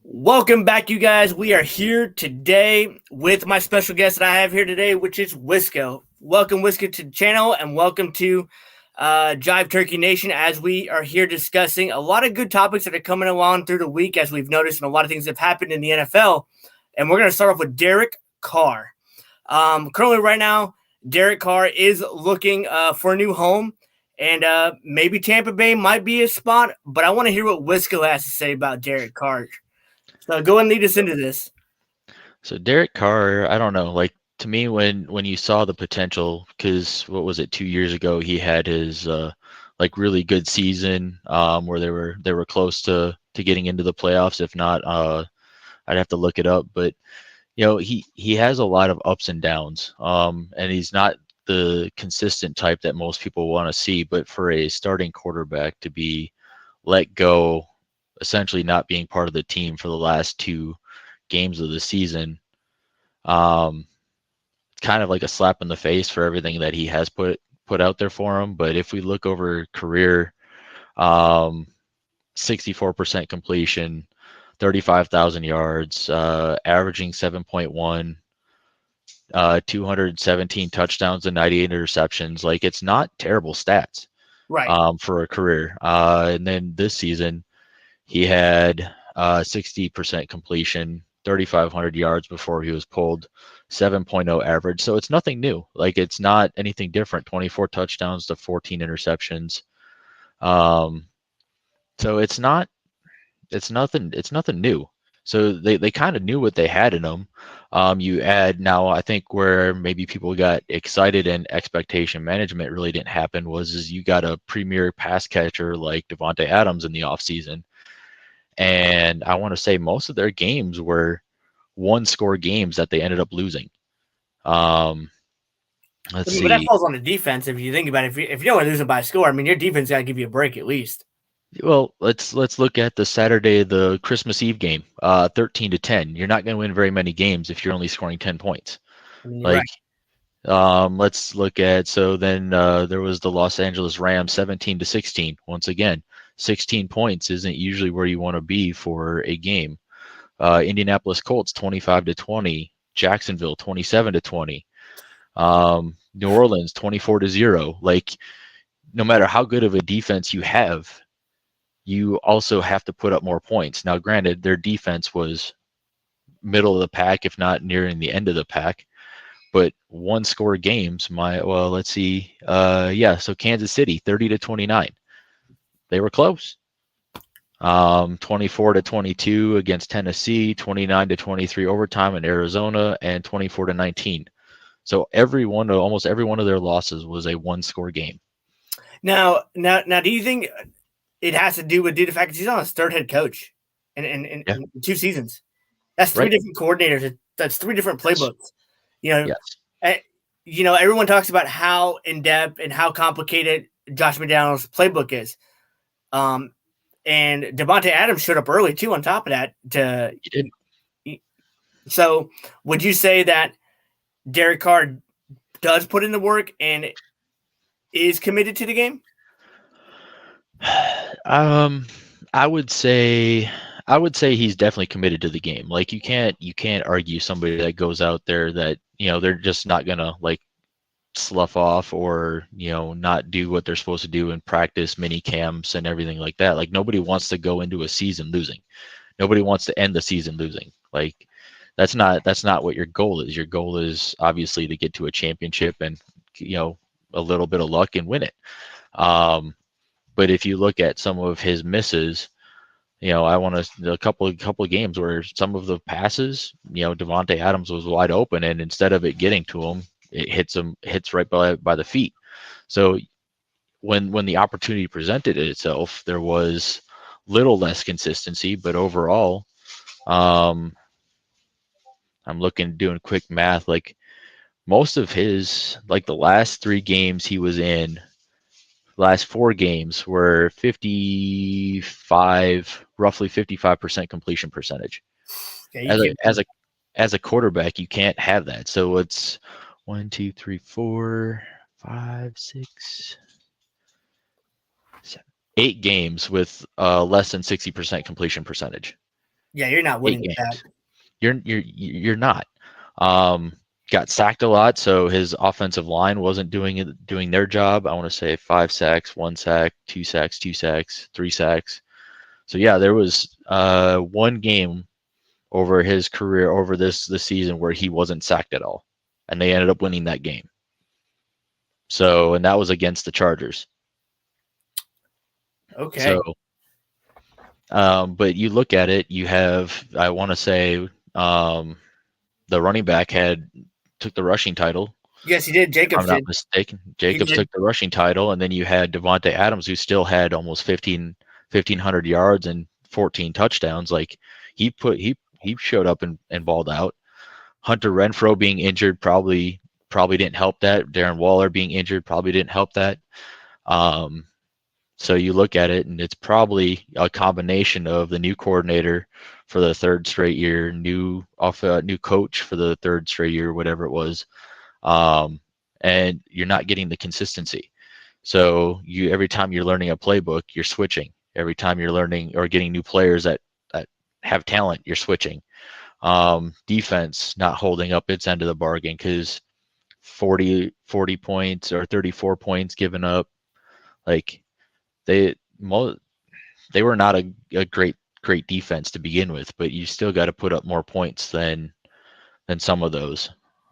Welcome back, you guys. We are here today with my special guest that I have here today, which is Wisco. Welcome, Wisco, to the channel, and welcome to Jive Turkey Nation as we are here discussing a lot of good topics that are coming along through the week, as we've noticed, and a lot of things have happened in the NFL. And we're going to start off with Derek Carr. Currently, right now, Derek Carr is looking for a new home. And maybe Tampa Bay might be a spot, but I want to hear what Wisco has to say about Derek Carr. So go and lead us into this. So Derek Carr, I don't know, like to me when you saw the potential, because what was it, 2 years ago he had his like really good season where they were close to getting into the playoffs. If not, I'd have to look it up. But he has a lot of ups and downs, and he's not the consistent type that most people want to see. But for a starting quarterback to be let go, essentially not being part of the team for the last two games of the season, um, kind of like a slap in the face for everything that he has put out there for him. But if we look over career, um, 64% completion, 35,000 yards, averaging 7.1, 217 touchdowns and 98 interceptions. Like, it's not terrible stats, Right. for a career. And then this season, he had 60% completion, 3,500 yards before he was pulled, 7.0 average. So it's nothing new. Like, it's not anything different. 24 touchdowns to 14 interceptions. Um, so it's nothing new. So they kind of knew what they had in them. You add now, I think where maybe people got excited and expectation management really didn't happen is you got a premier pass catcher like Devontae Adams in the offseason. And I want to say most of their games were one-score games that they ended up losing. Um, let's But that see. falls on the defense if you think about it. If you don't want to lose it by a score, I mean, your defense got to give you a break at least. Well, let's look at the Christmas Eve game, 13-10. You're not going to win very many games if you're only scoring 10 points. I mean, you're Like, right. let's look at, so then there was the Los Angeles Rams 17-16. Once again, 16 points isn't usually where you want to be for a game. Indianapolis Colts 25-20, Jacksonville 27-20, New Orleans 24-0. Like, no matter how good of a defense you have, you also have to put up more points. Now, granted, their defense was middle of the pack, if not nearing the end of the pack, but one-score games. Let's see. So Kansas City 30-29. They were close. 24-22 against Tennessee, 29-23 overtime in Arizona, and 24-19. So almost every one of their losses was a one-score game. Now, do you think it has to do with the fact that he's on his third head coach Yeah, in 2 seasons? That's three right. different coordinators. That's three different Yes. playbooks. You know, Yes. eh, everyone talks about how in depth and how complicated Josh McDaniel's playbook is. Um, and Devontae Adams showed up early too. On top of that, He did. so would you say that Derek Carr does put in the work and is committed to the game? Um, I would say he's definitely committed to the game. Like, you can't argue somebody that goes out there that, they're just not gonna like slough off or, not do what they're supposed to do in practice, mini camps and everything like that. Like, nobody wants to go into a season losing. Nobody wants to end the season losing. Like, that's not what your goal is. Your goal is obviously to get to a championship and, a little bit of luck and win it. But if you look at some of his misses, I want a couple of games where some of the passes, Devontae Adams was wide open, and instead of it getting to him, it hits right by the feet. So when the opportunity presented itself, there was little less consistency, but overall, I'm doing quick math, like most of his, like the last three games he was in, last four games were roughly 55% completion percentage. Yeah, you As a can't. as a as a quarterback, you can't have that. So it's 1, 2, 3, 4, 5, 6, 7, 8 games with less than 60% completion percentage. Yeah, you're not 8 winning with that. games. You're not. Um, got sacked a lot, so his offensive line wasn't doing their job. I want to say 5 sacks, 1 sack, 2 sacks, 2 sacks, 3 sacks. So yeah, there was one game over his career over this season where he wasn't sacked at all, and they ended up winning that game. So, and that was against the Chargers. Okay. So, but you look at it, you have, I want to say, the running back took the rushing title. Yes, he did. If I'm Jacobs not did. mistaken, He Jacobs did. took the rushing title, and then you had Devontae Adams, who still had almost 1,500 yards and 14 touchdowns. Like he showed up and balled out. Hunter Renfrow being injured probably didn't help that. Darren Waller being injured probably didn't help that. So you look at it, and it's probably a combination of the new coordinator for the third straight year, new coach for the third straight year, whatever it was, and you're not getting the consistency. So every time you're learning a playbook, you're switching. Every time you're learning or getting new players that have talent, you're switching. Defense not holding up its end of the bargain because 40 points or 34 points given up. Like they were not a great defense to begin with, but you still got to put up more points than some of those.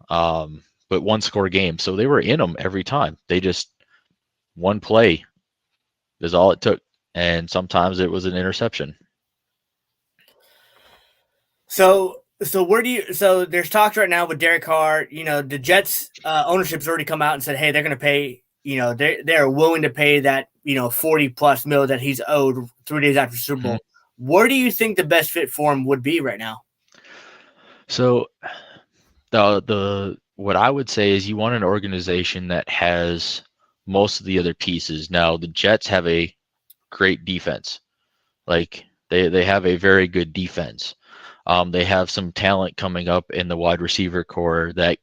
But one score game, so they were in them every time. They just one play is all it took, and sometimes it was an interception. So so there's talks right now with Derek Carr. The Jets ownership's already come out and said, hey, they're going to pay. They're willing to pay that 40+ mil that he's owed 3 days after Super Bowl. Mm-hmm. Where do you think the best fit for him would be right now? So the what I would say is you want an organization that has most of the other pieces. Now the Jets have a great defense. Like they have a very good defense. They have some talent coming up in the wide receiver core that,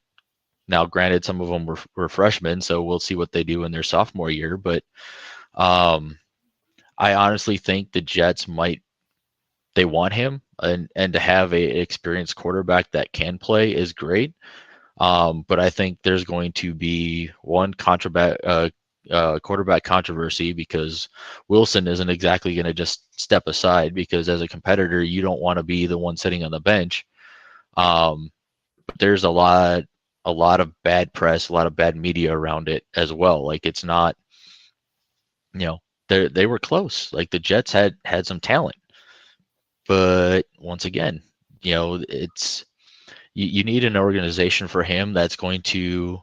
now granted, some of them were freshmen, so we'll see what they do in their sophomore year. But I honestly think the Jets they want him, and to have a experienced quarterback that can play is great. But I think there's going to be one quarterback controversy because Wilson isn't exactly going to just step aside, because as a competitor, you don't want to be the one sitting on the bench. But there's a lot of bad press, a lot of bad media around it as well. Like it's not, they were close. Like the Jets had some talent, but once again, it's you need an organization for him that's going to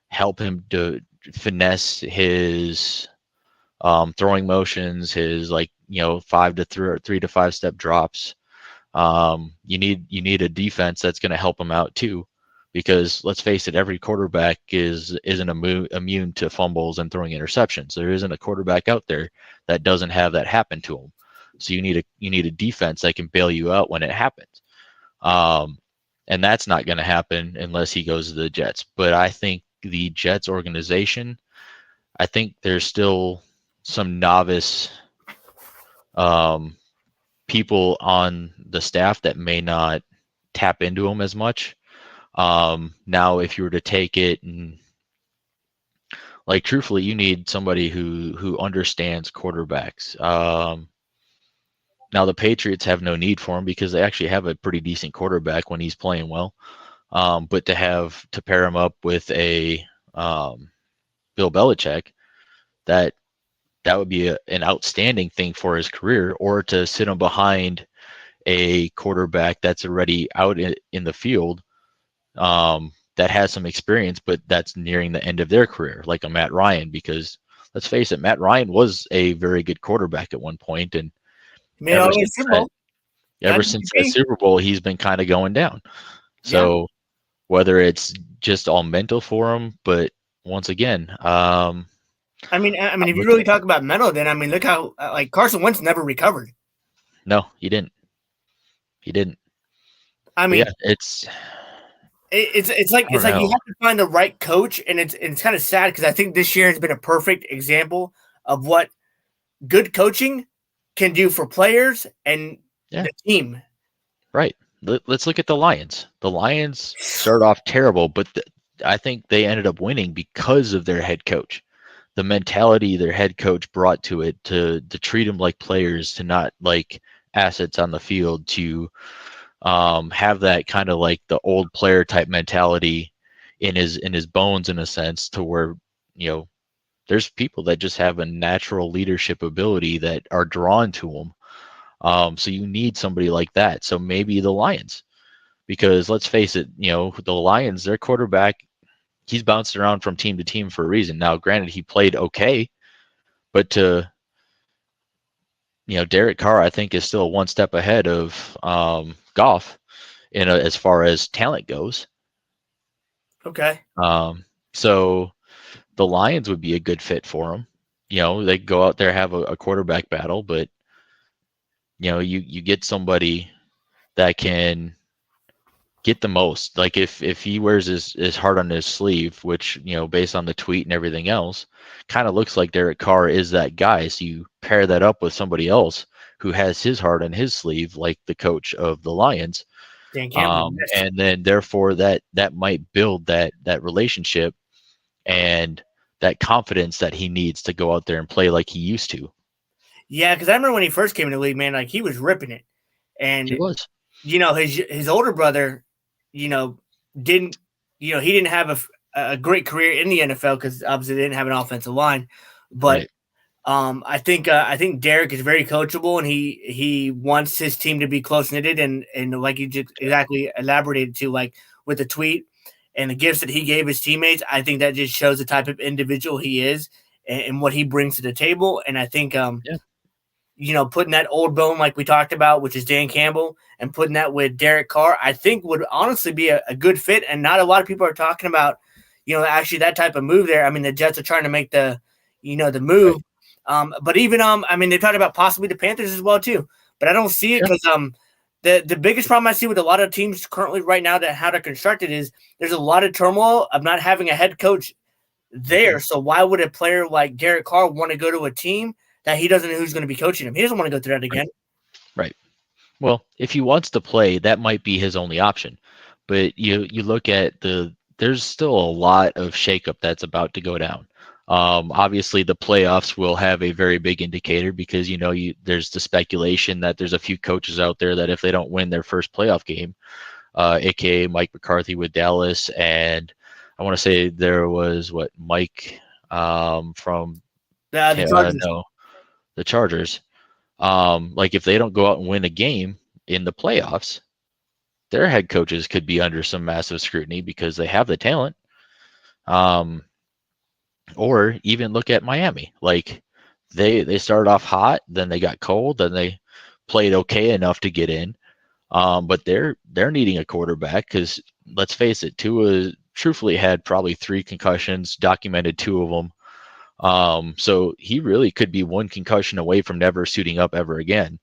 help him to finesse his throwing motions, his 3 to 5 step drops. You need a defense that's going to help him out too, because let's face it, every quarterback isn't immune to fumbles and throwing interceptions. There isn't a quarterback out there that doesn't have that happen to him. So you need a defense that can bail you out when it happens. And that's not going to happen unless he goes to the Jets. But I think the Jets organization, I think there's still some novice people on the staff that may not tap into him as much. Now, if you were to take it and truthfully, you need somebody who understands quarterbacks. Now the Patriots have no need for him because they actually have a pretty decent quarterback when he's playing well. But to pair him up with a Bill Belichick, that would be an outstanding thing for his career, or to sit him behind a quarterback that's already out in the field, that has some experience, but that's nearing the end of their career, like a Matt Ryan, because let's face it, Matt Ryan was a very good quarterback at one point, and ever since that Super Bowl, he's been kind of going down. So whether it's just all mental for him, but once again, I mean, if you really talk about mental, then look how Carson Wentz never recovered. No, he didn't. I mean, yeah, it's like you have to find the right coach, and it's kind of sad because I think this year has been a perfect example of what good coaching can do for players and the team. Right. Let's look at the Lions. The Lions started off terrible, but I think they ended up winning because of their head coach. The mentality their head coach brought to it, to treat them like players, to not like assets on the field, to have that kind of like the old player type mentality in his bones, in a sense, to where, you know, there's people that just have a natural leadership ability that are drawn to them. So you need somebody like that. So maybe the Lions, because let's face it, you know, the Lions, their quarterback, he's bounced around from team to team for a reason. Now, granted, he played okay, but Derek Carr, I think, is still one step ahead of Goff as far as talent goes. Okay. So the Lions would be a good fit for him. You know, they go out there, have a quarterback battle, but you get somebody that can get the most. Like if he wears his heart on his sleeve, which, based on the tweet and everything else, kind of looks like Derek Carr is that guy. So you pair that up with somebody else who has his heart on his sleeve, like the coach of the Lions. Dan Campbell. Yes. And then therefore that might build that relationship and that confidence that he needs to go out there and play like he used to. Yeah, because I remember when he first came in the league, man, like he was ripping it. And He was. His older brother, didn't he didn't have a great career in the NFL because obviously they didn't have an offensive line. But right. I think Derek is very coachable, and he wants his team to be close knitted, and like you just exactly elaborated to, like with the tweet and the gifts that he gave his teammates. I think that just shows the type of individual he is and what he brings to the table. And I think putting that old bone like we talked about, which is Dan Campbell, and putting that with Derek Carr, I think would honestly be a good fit. And not a lot of people are talking about, actually that type of move there. I mean, the Jets are trying to make the move. Right. But even, they're talking about possibly the Panthers as well too, but I don't see it because the biggest problem I see with a lot of teams currently right now that how they're constructed is there's a lot of turmoil of not having a head coach there. So why would a player like Derek Carr want to go to a team that he doesn't know who's going to be coaching him? He doesn't want to go through that again. Right. Well, if he wants to play, that might be his only option. But you look at there's still a lot of shakeup that's about to go down. Obviously, the playoffs will have a very big indicator because there's the speculation that there's a few coaches out there that if they don't win their first playoff game, aka Mike McCarthy with Dallas, and I want to say there was Mike from the Chargers. The Chargers. Like if they don't go out and win a game in the playoffs, their head coaches could be under some massive scrutiny because they have the talent. Or even look at Miami. Like they started off hot, then they got cold, then they played okay enough to get in. But they're needing a quarterback because let's face it, Tua truthfully had probably 3 concussions, documented 2 of them. So he really could be 1 concussion away from never suiting up ever again.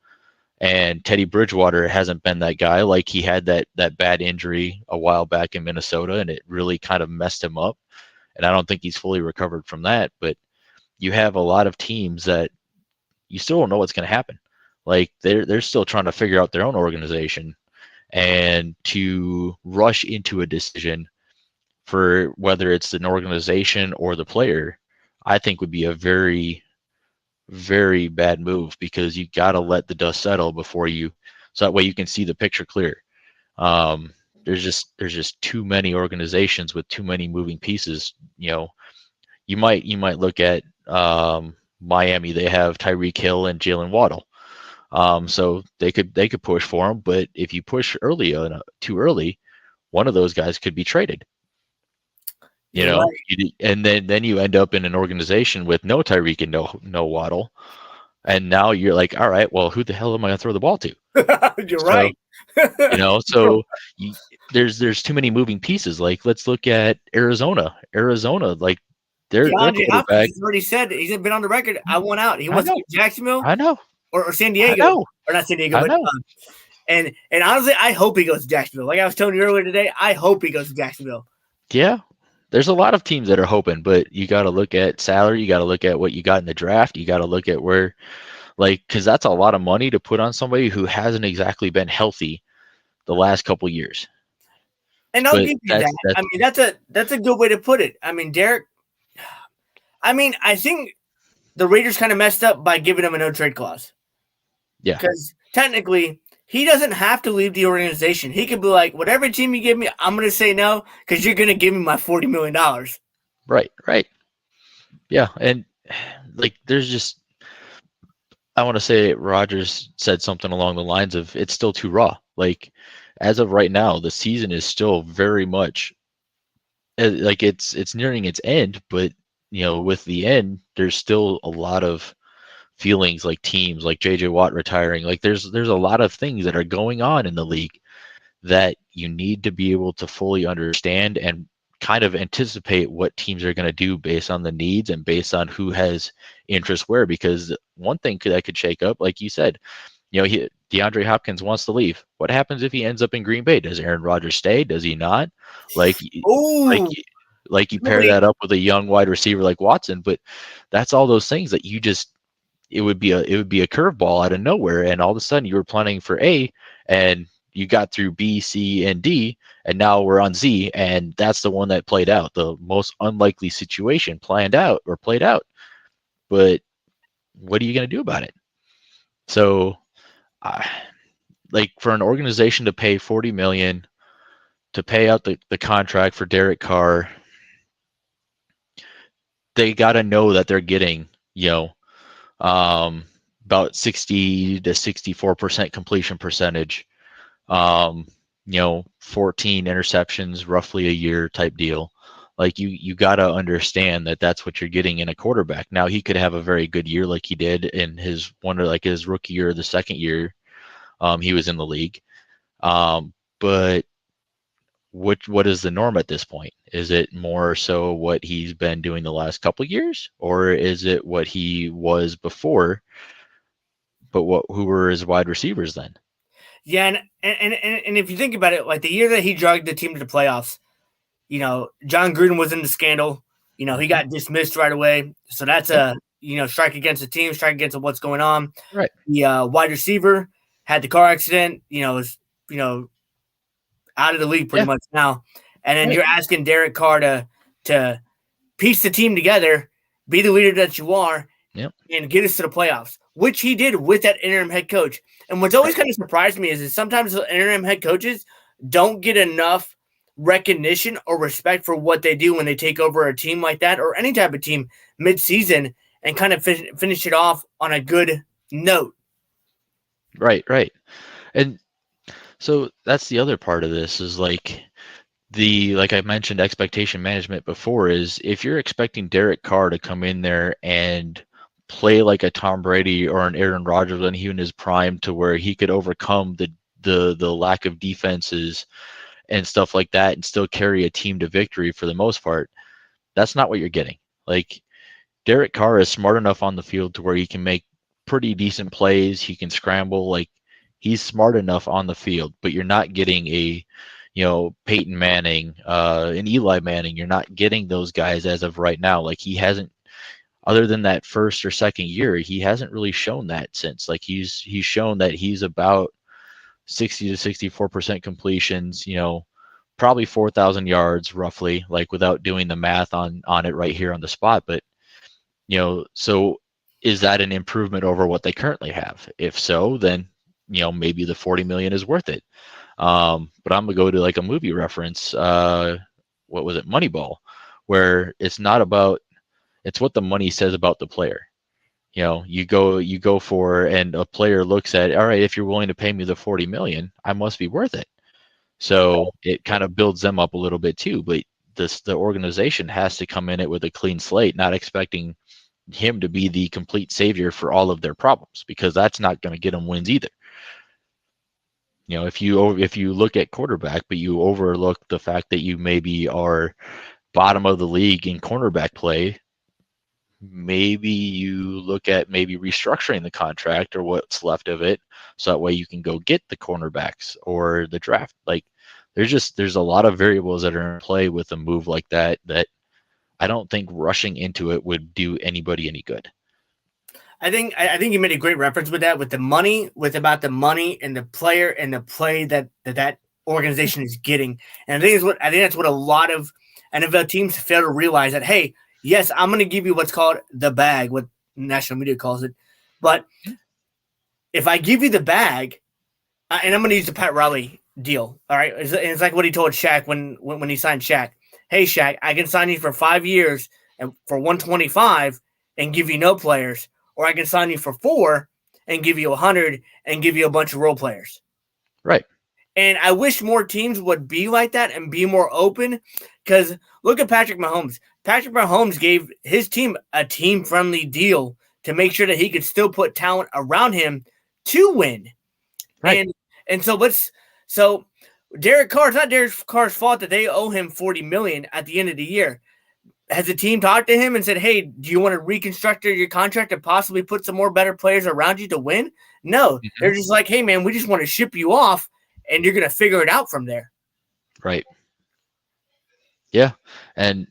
And Teddy Bridgewater hasn't been that guy. Like he had that bad injury a while back in Minnesota, and it really kind of messed him up. And I don't think he's fully recovered from that. But you have a lot of teams that you still don't know what's going to happen. Like they're still trying to figure out their own organization, and to rush into a decision for whether it's an organization or the player, I think would be a very, very bad move because you got to let the dust settle before so that way you can see the picture clear. There's just too many organizations with too many moving pieces. You might look at Miami. They have Tyreek Hill and Jalen Waddle. So they could push for him, but if you push too early, one of those guys could be traded. Right. And then you end up in an organization with no Tyreek and no Waddle, and now you're like, all right, well, who the hell am I going to throw the ball to? You're right. So there's too many moving pieces. Like let's look at Arizona. Like their quarterback. He's already said he's been on the record. I want out. He wants to Jacksonville. I know. Or San Diego. Or not San Diego, but and honestly, I hope he goes to Jacksonville. Like I was telling you earlier today, I hope he goes to Jacksonville. Yeah. There's a lot of teams that are hoping, but you got to look at salary. You got to look at what you got in the draft. You got to look at where, because that's a lot of money to put on somebody who hasn't exactly been healthy the last couple years. And I'll But give you that. I mean, that's a good way to put it. I mean, Derek. I mean, I think the Raiders kind of messed up by giving him a no trade clause. Yeah. Because technically, he doesn't have to leave the organization. He could be like, whatever team you give me, I'm going to say no because you're going to give me my $40 million. Right. Yeah. And like, there's just, I want to say Rodgers said something along the lines of it's still too raw. Like, as of right now, the season is still very much like it's nearing its end, but with the end, there's still a lot of feelings like teams like JJ Watt retiring. Like there's a lot of things that are going on in the league that you need to be able to fully understand and kind of anticipate what teams are going to do based on the needs and based on who has interest where. Because one thing that could shake up, like you said, DeAndre Hopkins wants to leave. What happens if he ends up in Green Bay? Does Aaron Rodgers stay? Does he not? Like, like, Oh, like you pair that up with a young wide receiver like Watson, but that's all those things that you just it would be a curveball out of nowhere, and all of a sudden you were planning for A, and you got through B, C, and D, and now we're on Z, and that's the one that played out, the most unlikely situation played out. But what are you going to do about it? So, like for an organization to pay $40 million to pay out the contract for Derek Carr, they got to know that they're getting, about 60 to 64% completion percentage, 14 interceptions roughly a year type deal. Like you got to understand that that's what you're getting in a quarterback. Now he could have a very good year like he did in his rookie year, the second year he was in the league. But what is the norm at this point? Is it more so what he's been doing the last couple of years, or is it what he was before? But who were his wide receivers then? yeah, and if you think about it, like the year that he dragged the team to the playoffs, John Gruden was in the scandal. He got dismissed right away, so that's Yep. a strike against the team, strike against what's going on. Right. The wide receiver had the car accident. Was out of the league pretty much now, and then you're asking Derek Carr to piece the team together, be the leader that you are, and get us to the playoffs, which he did with that interim head coach. And what's always kind of surprised me is that sometimes the interim head coaches don't get enough recognition or respect for what they do when they take over a team like that or any type of team mid-season and kind of finish it off on a good note. Right. And so that's the other part of this is like I mentioned expectation management before, is if you're expecting Derek Carr to come in there and play like a Tom Brady or an Aaron Rodgers when he was in his prime, to where he could overcome the lack of defenses and stuff like that and still carry a team to victory for the most part, that's not what you're getting. Like Derek Carr is smart enough on the field to where he can make pretty decent plays. He can scramble. Like he's smart enough on the field, but you're not getting a Peyton Manning, and Eli Manning. You're not getting those guys as of right now. Like he hasn't, other than that first or second year, he hasn't really shown that since. Like he's shown that he's about 60 to 64% completions, probably 4,000 yards roughly, like without doing the math on it right here on the spot. But, so is that an improvement over what they currently have? If so, then, maybe the 40 million is worth it. But I'm gonna go to like a movie reference. What was it? Moneyball, where it's not about, it's what the money says about the player. You go for, and a player looks at, all right, if you're willing to pay me the 40 million, I must be worth it. So it kind of builds them up a little bit too. But the organization has to come in it with a clean slate, not expecting him to be the complete savior for all of their problems, because that's not going to get them wins either. If you look at quarterback, but you overlook the fact that you maybe are bottom of the league in cornerback play, maybe you look at maybe restructuring the contract or what's left of it, so that way you can go get the cornerbacks or the draft. Like there's a lot of variables that are in play with a move like that I don't think rushing into it would do anybody any good. I think you made a great reference with that, with the money, with about the money and the player and the play that organization is getting. And I think that's what a lot of NFL teams fail to realize, that hey, yes, I'm going to give you what's called the bag, what national media calls it, but if I give you the bag, and I'm going to use the Pat Riley deal, all right, it's like what he told Shaq when he signed Shaq. Hey, Shaq, I can sign you for 5 years and for 125 and give you no players, or I can sign you for 4 and give you 100 and give you a bunch of role players. Right. And I wish more teams would be like that and be more open, because look at Patrick Mahomes. Patrick Mahomes gave his team a team-friendly deal to make sure that he could still put talent around him to win. Right. And so Derek Carr, it's not Derek Carr's fault that they owe him $40 million at the end of the year. Has the team talked to him and said, hey, do you want to reconstruct your contract and possibly put some more better players around you to win? No. Mm-hmm. They're just like, hey, man, we just want to ship you off, and you're going to figure it out from there. Right. Yeah. And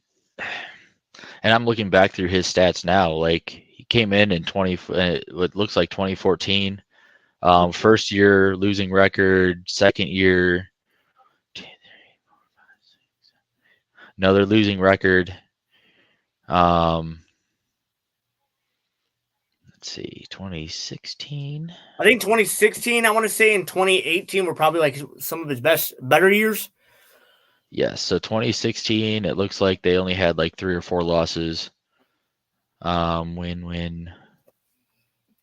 I'm looking back through his stats now. Like, he came in what looks like 2014. First year losing record, second year another losing record. Let's see, 2016. I think 2016, I want to say, and 2018 were probably like some of his better years. Yes, so 2016, it looks like they only had like 3 or 4 losses. Win.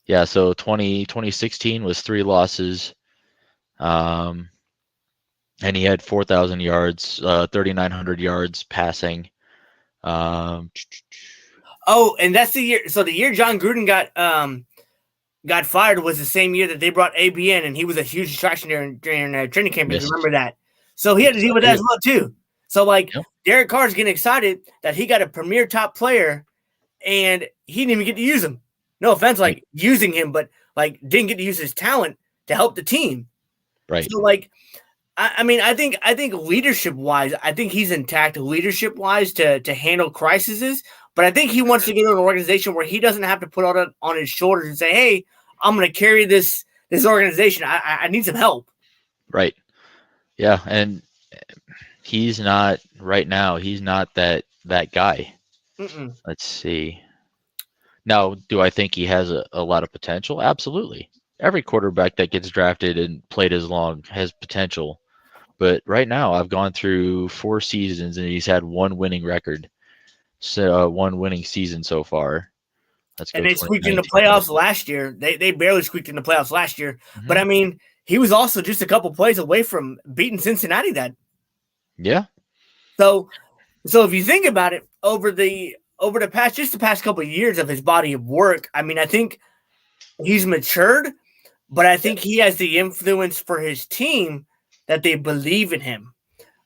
Yeah, so 2016 was 3 losses. And he had 4,000 yards, 3,900 yards passing. Oh, and that's the year. So the year John Gruden got fired was the same year that they brought AB in, and he was a huge attraction during training camp. Yes. Remember that? So he had to deal with that as well too. So like, yep. Derek Carr's getting excited that he got a premier top player, and he didn't even get to use him. No offense, like using him, but like didn't get to use his talent to help the team. Right. So like, I mean, I think leadership wise, I think he's intact leadership wise to handle crises. But I think he wants to get to an organization where he doesn't have to put all that on his shoulders and say, "Hey, I'm going to carry this organization. I need some help." Right. Yeah, and he's not right now. He's not that guy. Mm-mm. Let's see. Now, do I think he has a lot of potential? Absolutely. Every quarterback that gets drafted and played as long has potential. But right now, I've gone through 4 seasons and he's had 1 winning record. So 1 winning season so far. And they squeaked in the playoffs last year. They barely squeaked in the playoffs last year. Mm-hmm. But I mean, he was also just a couple plays away from beating Cincinnati. Yeah. So if you think about it, over the past couple of years of his body of work, I mean, I think he's matured, but I think he has the influence for his team that they believe in him.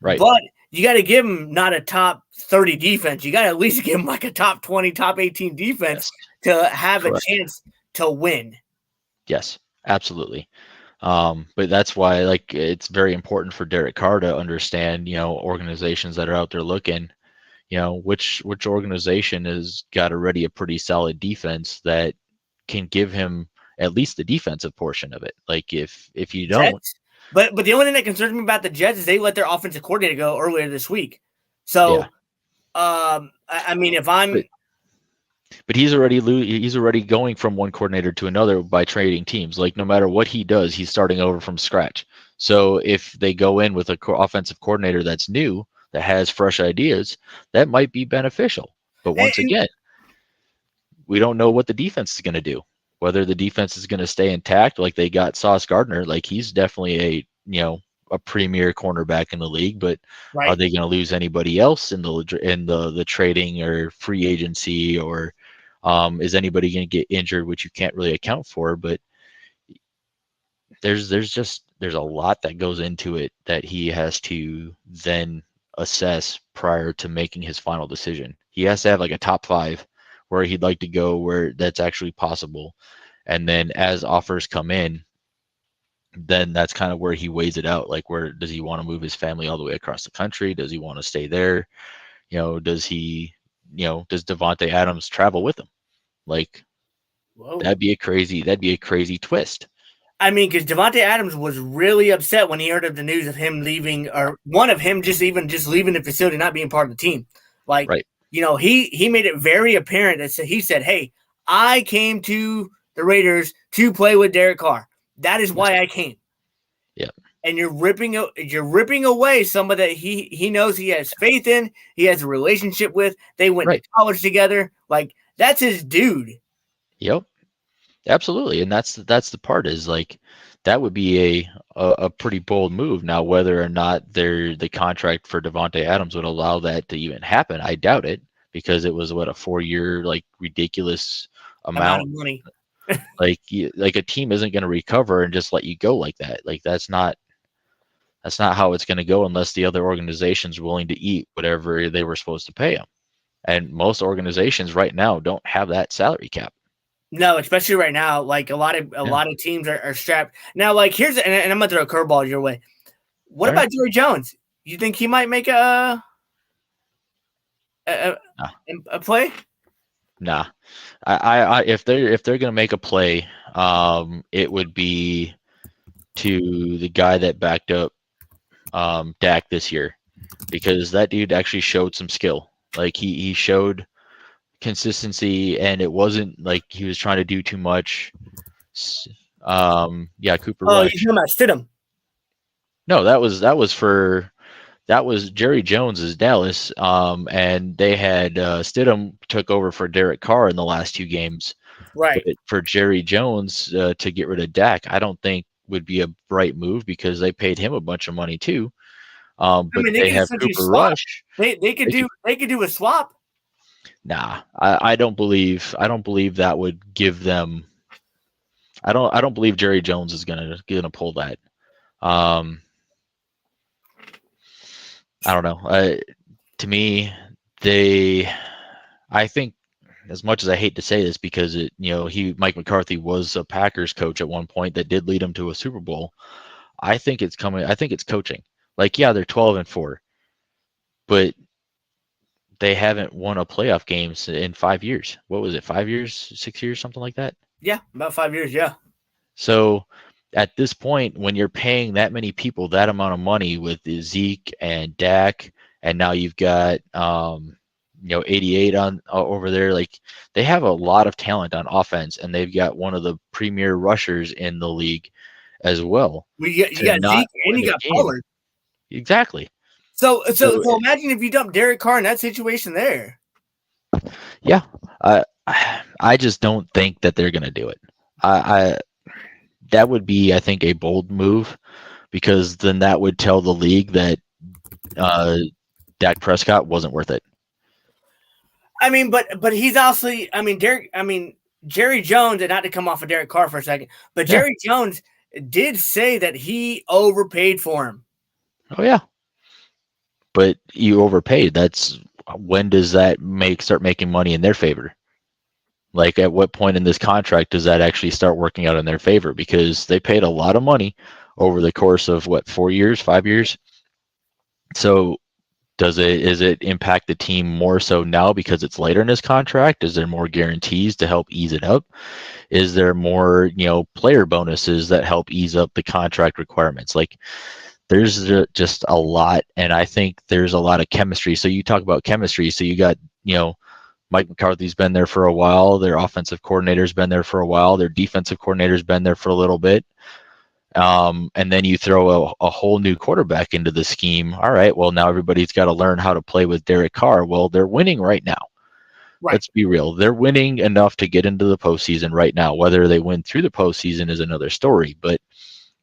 Right. But you got to give him not a top 30 defense. You got to at least give him like a top 20, top 18 defense to have a chance to win. Yes, absolutely. But that's why, like, it's very important for Derek Carr to understand, organizations that are out there looking, which organization has got already a pretty solid defense that can give him at least the defensive portion of it. Like, if you don't. Jets. But the only thing that concerns me about the Jets is they let their offensive coordinator go earlier this week. So, I mean, if I'm. But he's already going from one coordinator to another by trading teams. Like, no matter what he does, he's starting over from scratch. So if they go in with an offensive coordinator that's new, that has fresh ideas, that might be beneficial. But once again, we don't know what the defense is going to do. Whether the defense is going to stay intact, like they got Sauce Gardner, like he's definitely a premier cornerback in the league. But are they going to lose anybody else in the trading or free agency, or is anybody going to get injured, which you can't really account for? But there's a lot that goes into it that he has to then assess prior to making his final decision. He has to have like a top 5 where he'd like to go, where that's actually possible. And then as offers come in, then that's kind of where he weighs it out. Like, where does he want to move his family all the way across the country? Does he want to stay there? Does Devontae Adams travel with him? Like, Whoa. That'd be a crazy twist. I mean, because Devontae Adams was really upset when he heard of the news of him leaving, or one of him just leaving the facility, not being part of the team. Like, Right. he made it very apparent that he said, "Hey, I came to the Raiders to play with Derek Carr. That is why I came." Yeah. And you're ripping away somebody that he knows he has faith in, he has a relationship with. They went to Right. college together. Like, that's his dude. Yep. Absolutely. And that's the part is like that would be a pretty bold move. Now, whether or not the contract for Devontae Adams would allow that to even happen, I doubt it, because it was what, a 4-year like ridiculous Amount amount. of money. Like a team isn't going to recover and just let you go like that. Like that's not how it's going to go unless the other organization's willing to eat whatever they were supposed to pay him. And most organizations right now don't have that salary cap. No, especially right now. Like, a lot Yeah. of teams are strapped. Now, like, here's and I'm gonna throw a curveball your way. What All about right. Jerry Jones? You think he might make a, Nah. a play? Nah. I if they're gonna make a play, it would be to the guy that backed up Dak this year, because that dude actually showed some skill. Like he showed consistency, and it wasn't like he was trying to do too much. Yeah, Cooper Oh, you're Rush. talking about Stidham. No, that was Jerry Jones's Dallas, and they had Stidham took over for Derek Carr in the last 2 games. But Right. for Jerry Jones to get rid of Dak, I don't think would be a bright move, because they paid him a bunch of money too. I But mean, they they could have essentially Cooper swap. Rush. They could do a swap. Nah, I don't believe that would give them. I don't believe Jerry Jones is gonna pull that. Um, I don't know. To me, I think, as much as I hate to say this, because Mike McCarthy was a Packers coach at one point that did lead him to a Super Bowl. I think it's coming. I think it's coaching. Like, yeah, they're 12-4, but they haven't won a playoff game in 5 years. What was it? 5 years, 6 years, something like that. Yeah, about 5 years. Yeah. So at this point, when you're paying that many people that amount of money with Zeke and Dak, and now you've got 88 on over there, like they have a lot of talent on offense, and they've got one of the premier rushers in the league as well. You To got not Zeke and win you a got game, Pollard. exactly. So imagine if you dump Derek Carr in that situation there. Yeah, I just don't think that they're gonna do it. I That would be, I think, a bold move, because then that would tell the league that Dak Prescott wasn't worth it. I mean, but he's also, Jerry Jones, and not to come off of Derek Carr for a second, but Yeah. Jerry Jones did say that he overpaid for him. Oh yeah. But you overpaid. When does that start making money in their favor? Like, at what point in this contract does that actually start working out in their favor? Because they paid a lot of money over the course of 4 years, 5 years. So is it impact the team more so now because it's later in his contract? Is there more guarantees to help ease it up? Is there more, player bonuses that help ease up the contract requirements? Like, there's just a lot, and I think there's a lot of chemistry. So you talk about chemistry. So you got, Mike McCarthy's been there for a while. Their offensive coordinator's been there for a while. Their defensive coordinator's been there for a little bit. And then you throw a whole new quarterback into the scheme. All right, well, now everybody's got to learn how to play with Derek Carr. Well, they're winning right now. Right. Let's be real. They're winning enough to get into the postseason right now. Whether they win through the postseason is another story, but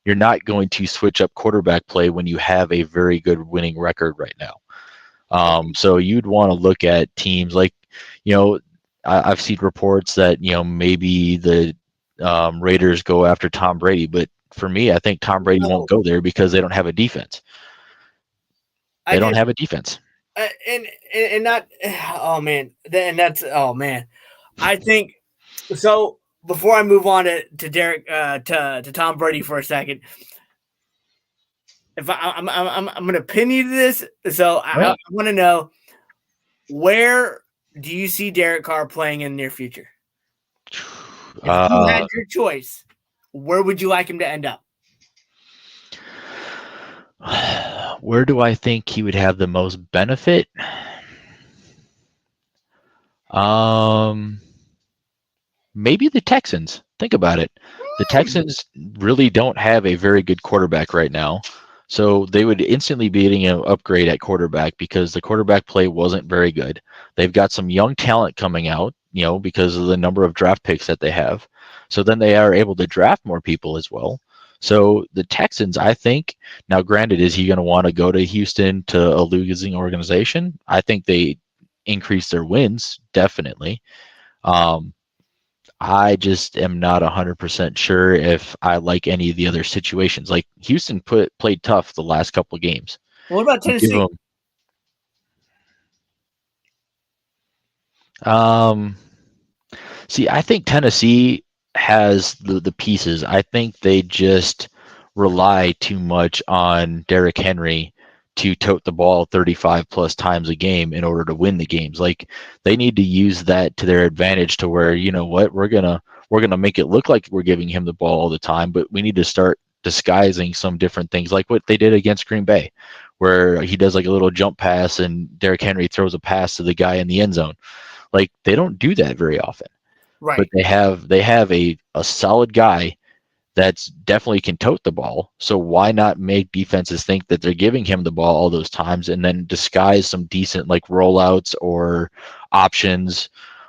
you're not going to switch up quarterback play when you have a very good winning record right now. So you'd want to look at teams like, I've seen reports that, maybe the Raiders go after Tom Brady, but for me, I think Tom Brady won't go there because they don't have a defense. They don't have a defense. And not, oh man, and that's, oh man, I think so. Before I move on to Derek to Tom Brady for a second, if I'm going to pin you to this, so I want to know, where do you see Derek Carr playing in the near future? If you had your choice, where would you like him to end up? Where do I think he would have the most benefit? Maybe the Texans. Think about it. The Texans really don't have a very good quarterback right now. So they would instantly be getting an upgrade at quarterback because the quarterback play wasn't very good. They've got some young talent coming out, because of the number of draft picks that they have. So then they are able to draft more people as well. So the Texans, I think, now granted, is he going to want to go to Houston to a losing organization? I think they increase their wins, definitely. I just am not 100% sure if I like any of the other situations. Like Houston played tough the last couple of games. What about Tennessee? See, I think Tennessee has the pieces. I think they just rely too much on Derrick Henry to tote the ball 35 plus times a game in order to win the games. Like they need to use that to their advantage to where, you know what, we're gonna make it look like we're giving him the ball all the time, but we need to start disguising some different things like what they did against Green Bay, where he does like a little jump pass and Derrick Henry throws a pass to the guy in the end zone. Like they don't do that very often. Right. But they have a solid guy that's definitely can tote the ball. So why not make defenses think that they're giving him the ball all those times and then disguise some decent like rollouts or options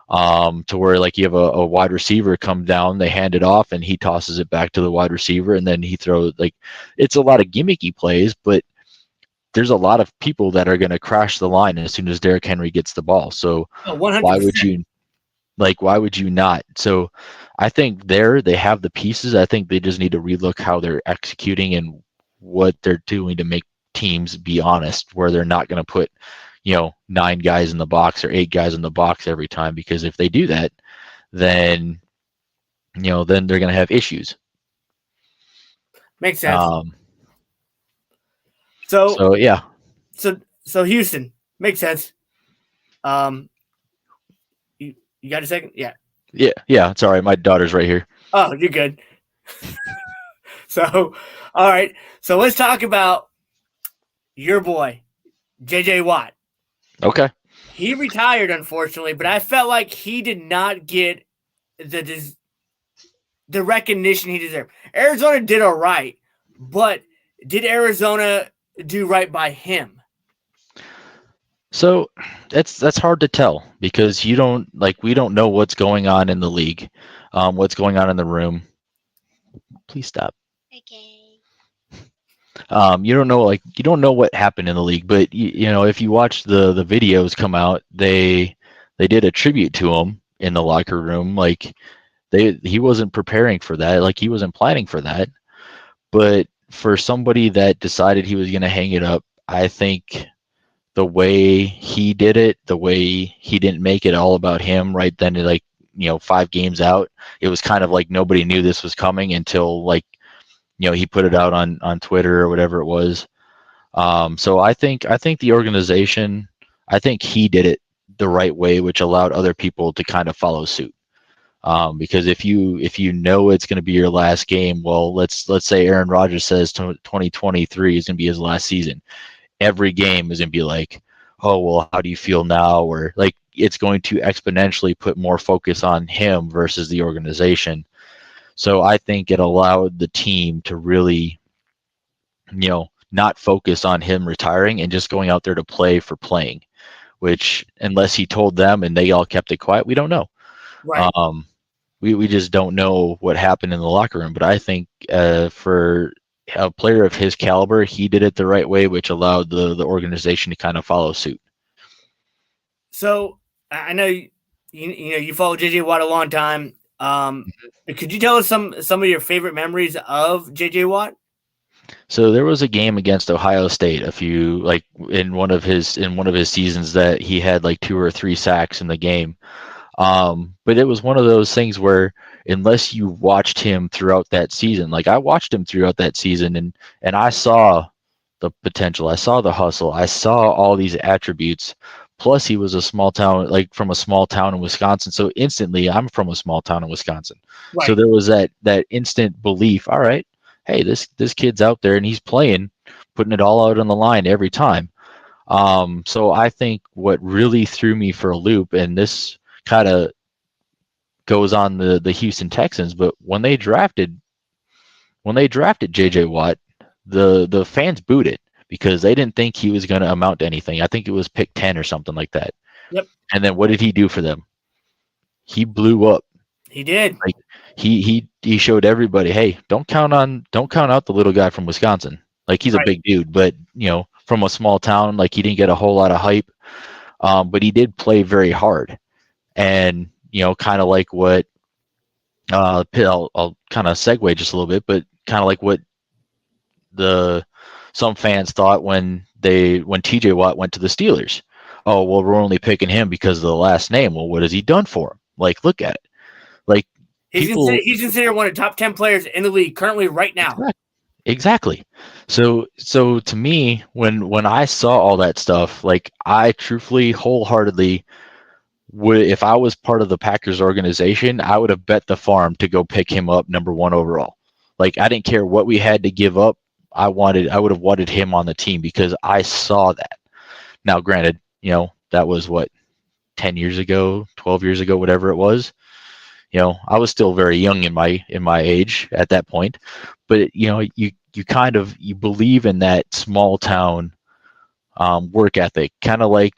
to where like you have a wide receiver come down, they hand it off and he tosses it back to the wide receiver and then he throws like it's a lot of gimmicky plays, but there's a lot of people that are going to crash the line as soon as Derrick Henry gets the ball. So 100%. why would you not? So I think they have the pieces. I think they just need to relook how they're executing and what they're doing to make teams be honest, where they're not going to put, 9 guys in the box or 8 guys in the box every time, because if they do that, then, then they're going to have issues. Makes sense. So yeah. So Houston makes sense. You got a second? Yeah. Yeah. It's all right. My daughter's right here. Oh, you're good. So, all right. So let's talk about your boy, JJ Watt. Okay. He retired, unfortunately, but I felt like he did not get the recognition he deserved. Arizona did all right, but did Arizona do right by him? So that's hard to tell because we don't know what's going on in the league, what's going on in the room. Please stop. Okay. You don't know what happened in the league, but if you watch the videos come out, they did a tribute to him in the locker room. Like he wasn't preparing for that, like he wasn't planning for that. But for somebody that decided he was going to hang it up, I think the way he did it, the way he didn't make it all about him right then, 5 games out, it was kind of like nobody knew this was coming until he put it out on Twitter or whatever it was. So I think the organization, I think he did it the right way, which allowed other people to kind of follow suit. Because if you know it's going to be your last game, well, let's say Aaron Rodgers says 2023 is going to be his last season. Every game is going to be like, oh, well, how do you feel now? Or like it's going to exponentially put more focus on him versus the organization. So I think it allowed the team to really, not focus on him retiring and just going out there to play for playing, which unless he told them and they all kept it quiet, we don't know. Right. We just don't know what happened in the locker room. But I think for a player of his caliber, he did it the right way, which allowed the organization to kind of follow suit. So I know you followed JJ Watt a long time. Could you tell us some of your favorite memories of JJ Watt? So there was a game against Ohio State in one of his seasons that he had 2 or 3 sacks in the game. But it was one of those things where unless you watched him throughout that season, I watched him throughout that season and I saw the potential, I saw the hustle, I saw all these attributes, Plus, he was a small town, like from a small town in Wisconsin. So instantly, I'm from a small town in Wisconsin. So Right. there was that instant belief. All right, hey, this kid's out there and he's playing, putting it all out on the line every time. So I think what really threw me for a loop, and this kind of goes on the Houston Texans, but when they drafted JJ Watt, the fans booed it because they didn't think he was going to amount to anything. I think it was pick 10 or something like that. Yep. And then what did he do for them? He blew up. He did. Like he showed everybody, hey, don't count out the little guy from Wisconsin. Like he's a Right. big dude, but from a small town, like he didn't get a whole lot of hype. But he did play very hard, and kind of like what I'll kind of segue just a little bit, but kind of like what the some fans thought when TJ Watt went to the Steelers. Oh, well, we're only picking him because of the last name. Well, what has he done for him? Like, look at it. Like people He's considered one of the top 10 players in the league currently right now. exactly. So to me, when I saw all that stuff, like I truthfully, wholeheartedly would, if I was part of the Packers organization, I would have bet the farm to go pick him up number 1 overall. Like I didn't care what we had to give up. I would have wanted him on the team because I saw that. Now, granted, that was what 10 years ago, 12 years ago, whatever it was. I was still very young in my age at that point, but you kind of you believe in that small town work ethic, kind of like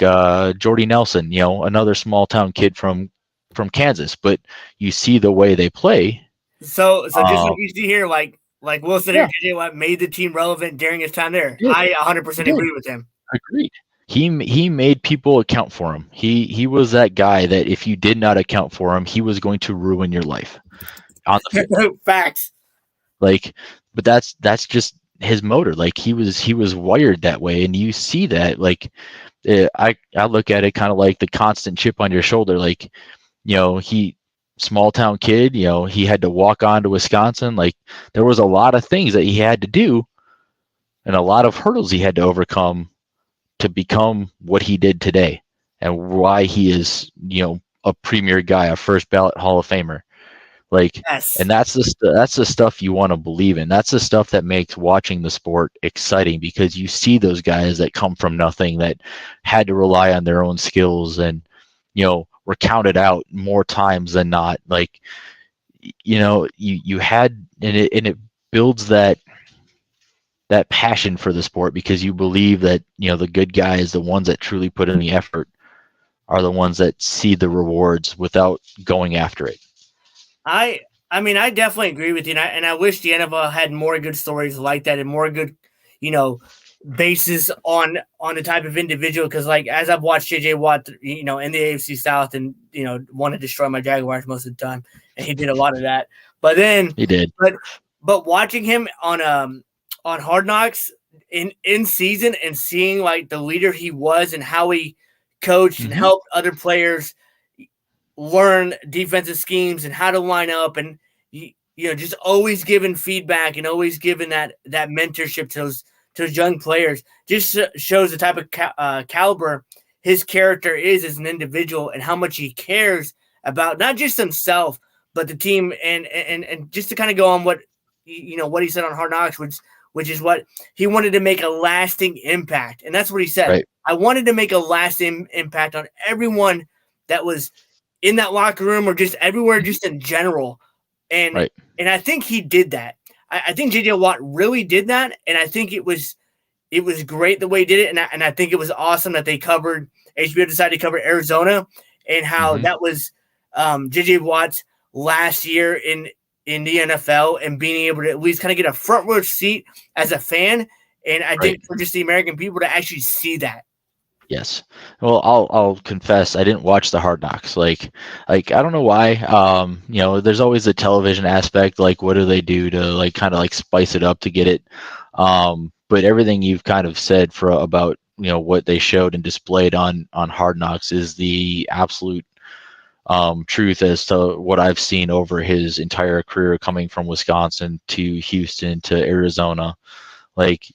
Jordy Nelson, another small town kid from Kansas, but you see the way they play. So just like you see here, like Wilson here, Yeah, JJ Watt made the team relevant during his time there. he did. I He 100% did. agree with him. Agreed. He made people account for him. He was that guy that if you did not account for him, he was going to ruin your life on the field. Facts. Like, but that's just his motor. Like he was wired that way, and you see that. Like, I look at it kind of like the constant chip on your shoulder. Like, he small town kid. He had to walk on to Wisconsin. Like, there was a lot of things that he had to do, and a lot of hurdles he had to overcome to become what he did today, and why he is a premier guy, a first ballot Hall of Famer. Like, and Yes. that's the stuff you want to believe in. That's the stuff that makes watching the sport exciting, because you see those guys that come from nothing, that had to rely on their own skills, and were counted out more times than not. Like, you had, and it builds that passion for the sport, because you believe that the good guys, the ones that truly put in the effort, are the ones that see the rewards without going after it. I mean, I definitely agree with you, and I wish the NFL had more good stories like that and more good, you know, basis on the type of individual. Because like as I've watched JJ Watt, in the AFC South, and want to destroy my Jaguars most of the time, and he did a lot of that. But then, He did. but watching him on Hard Knocks in season and seeing like the leader he was and how he coached and Mm-hmm. helped other players learn defensive schemes and how to line up, and just always giving feedback and always giving that mentorship to those young players just shows the type of caliber his character is as an individual, and how much he cares about not just himself but the team, and just to kind of go on what what he said on Hard Knocks, which is what he wanted to make a lasting impact, and that's what he said. Right. I wanted to make a lasting impact on everyone that was in that locker room or just everywhere, just in general. And Right. and I think he did that. I think JJ Watt really did that, and I think it was great the way he did it, and I think it was awesome that they covered HBO decided to cover Arizona and how Mm-hmm. that was JJ Watt's last year in the NFL, and being able to at least kind of get a front row seat as a fan. And I think for just the American people to actually see that. Yes. Well, I'll confess, I didn't watch the Hard Knocks. Like I don't know why. There's always the television aspect. Like, what do they do to like kind of like spice it up to get it? But everything you've kind of said about what they showed and displayed on Hard Knocks is the absolute truth as to what I've seen over his entire career, coming from Wisconsin to Houston to Arizona. Like,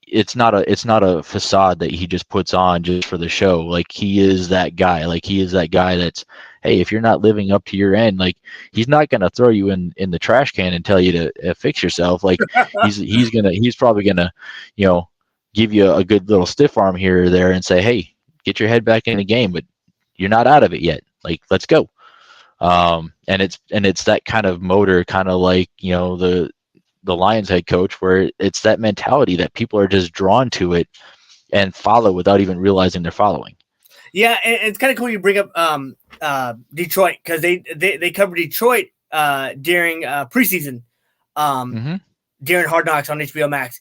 it's not a facade that he just puts on just for the show. Like he is that guy. Like he is that guy that's, hey, if you're not living up to your end, like he's not gonna throw you in the trash can and tell you to fix yourself. Like he's probably gonna, you know, give you a good little stiff arm here or there and say, hey, get your head back in the game, but you're not out of it yet. Like let's go. And it's that kind of motor, kind of like, the Lions head coach, where it's that mentality that people are just drawn to it and follow without even realizing they're following. Yeah, and it's kind of cool you bring up Detroit, because they covered Detroit during preseason, Mm-hmm. during Hard Knocks on HBO Max.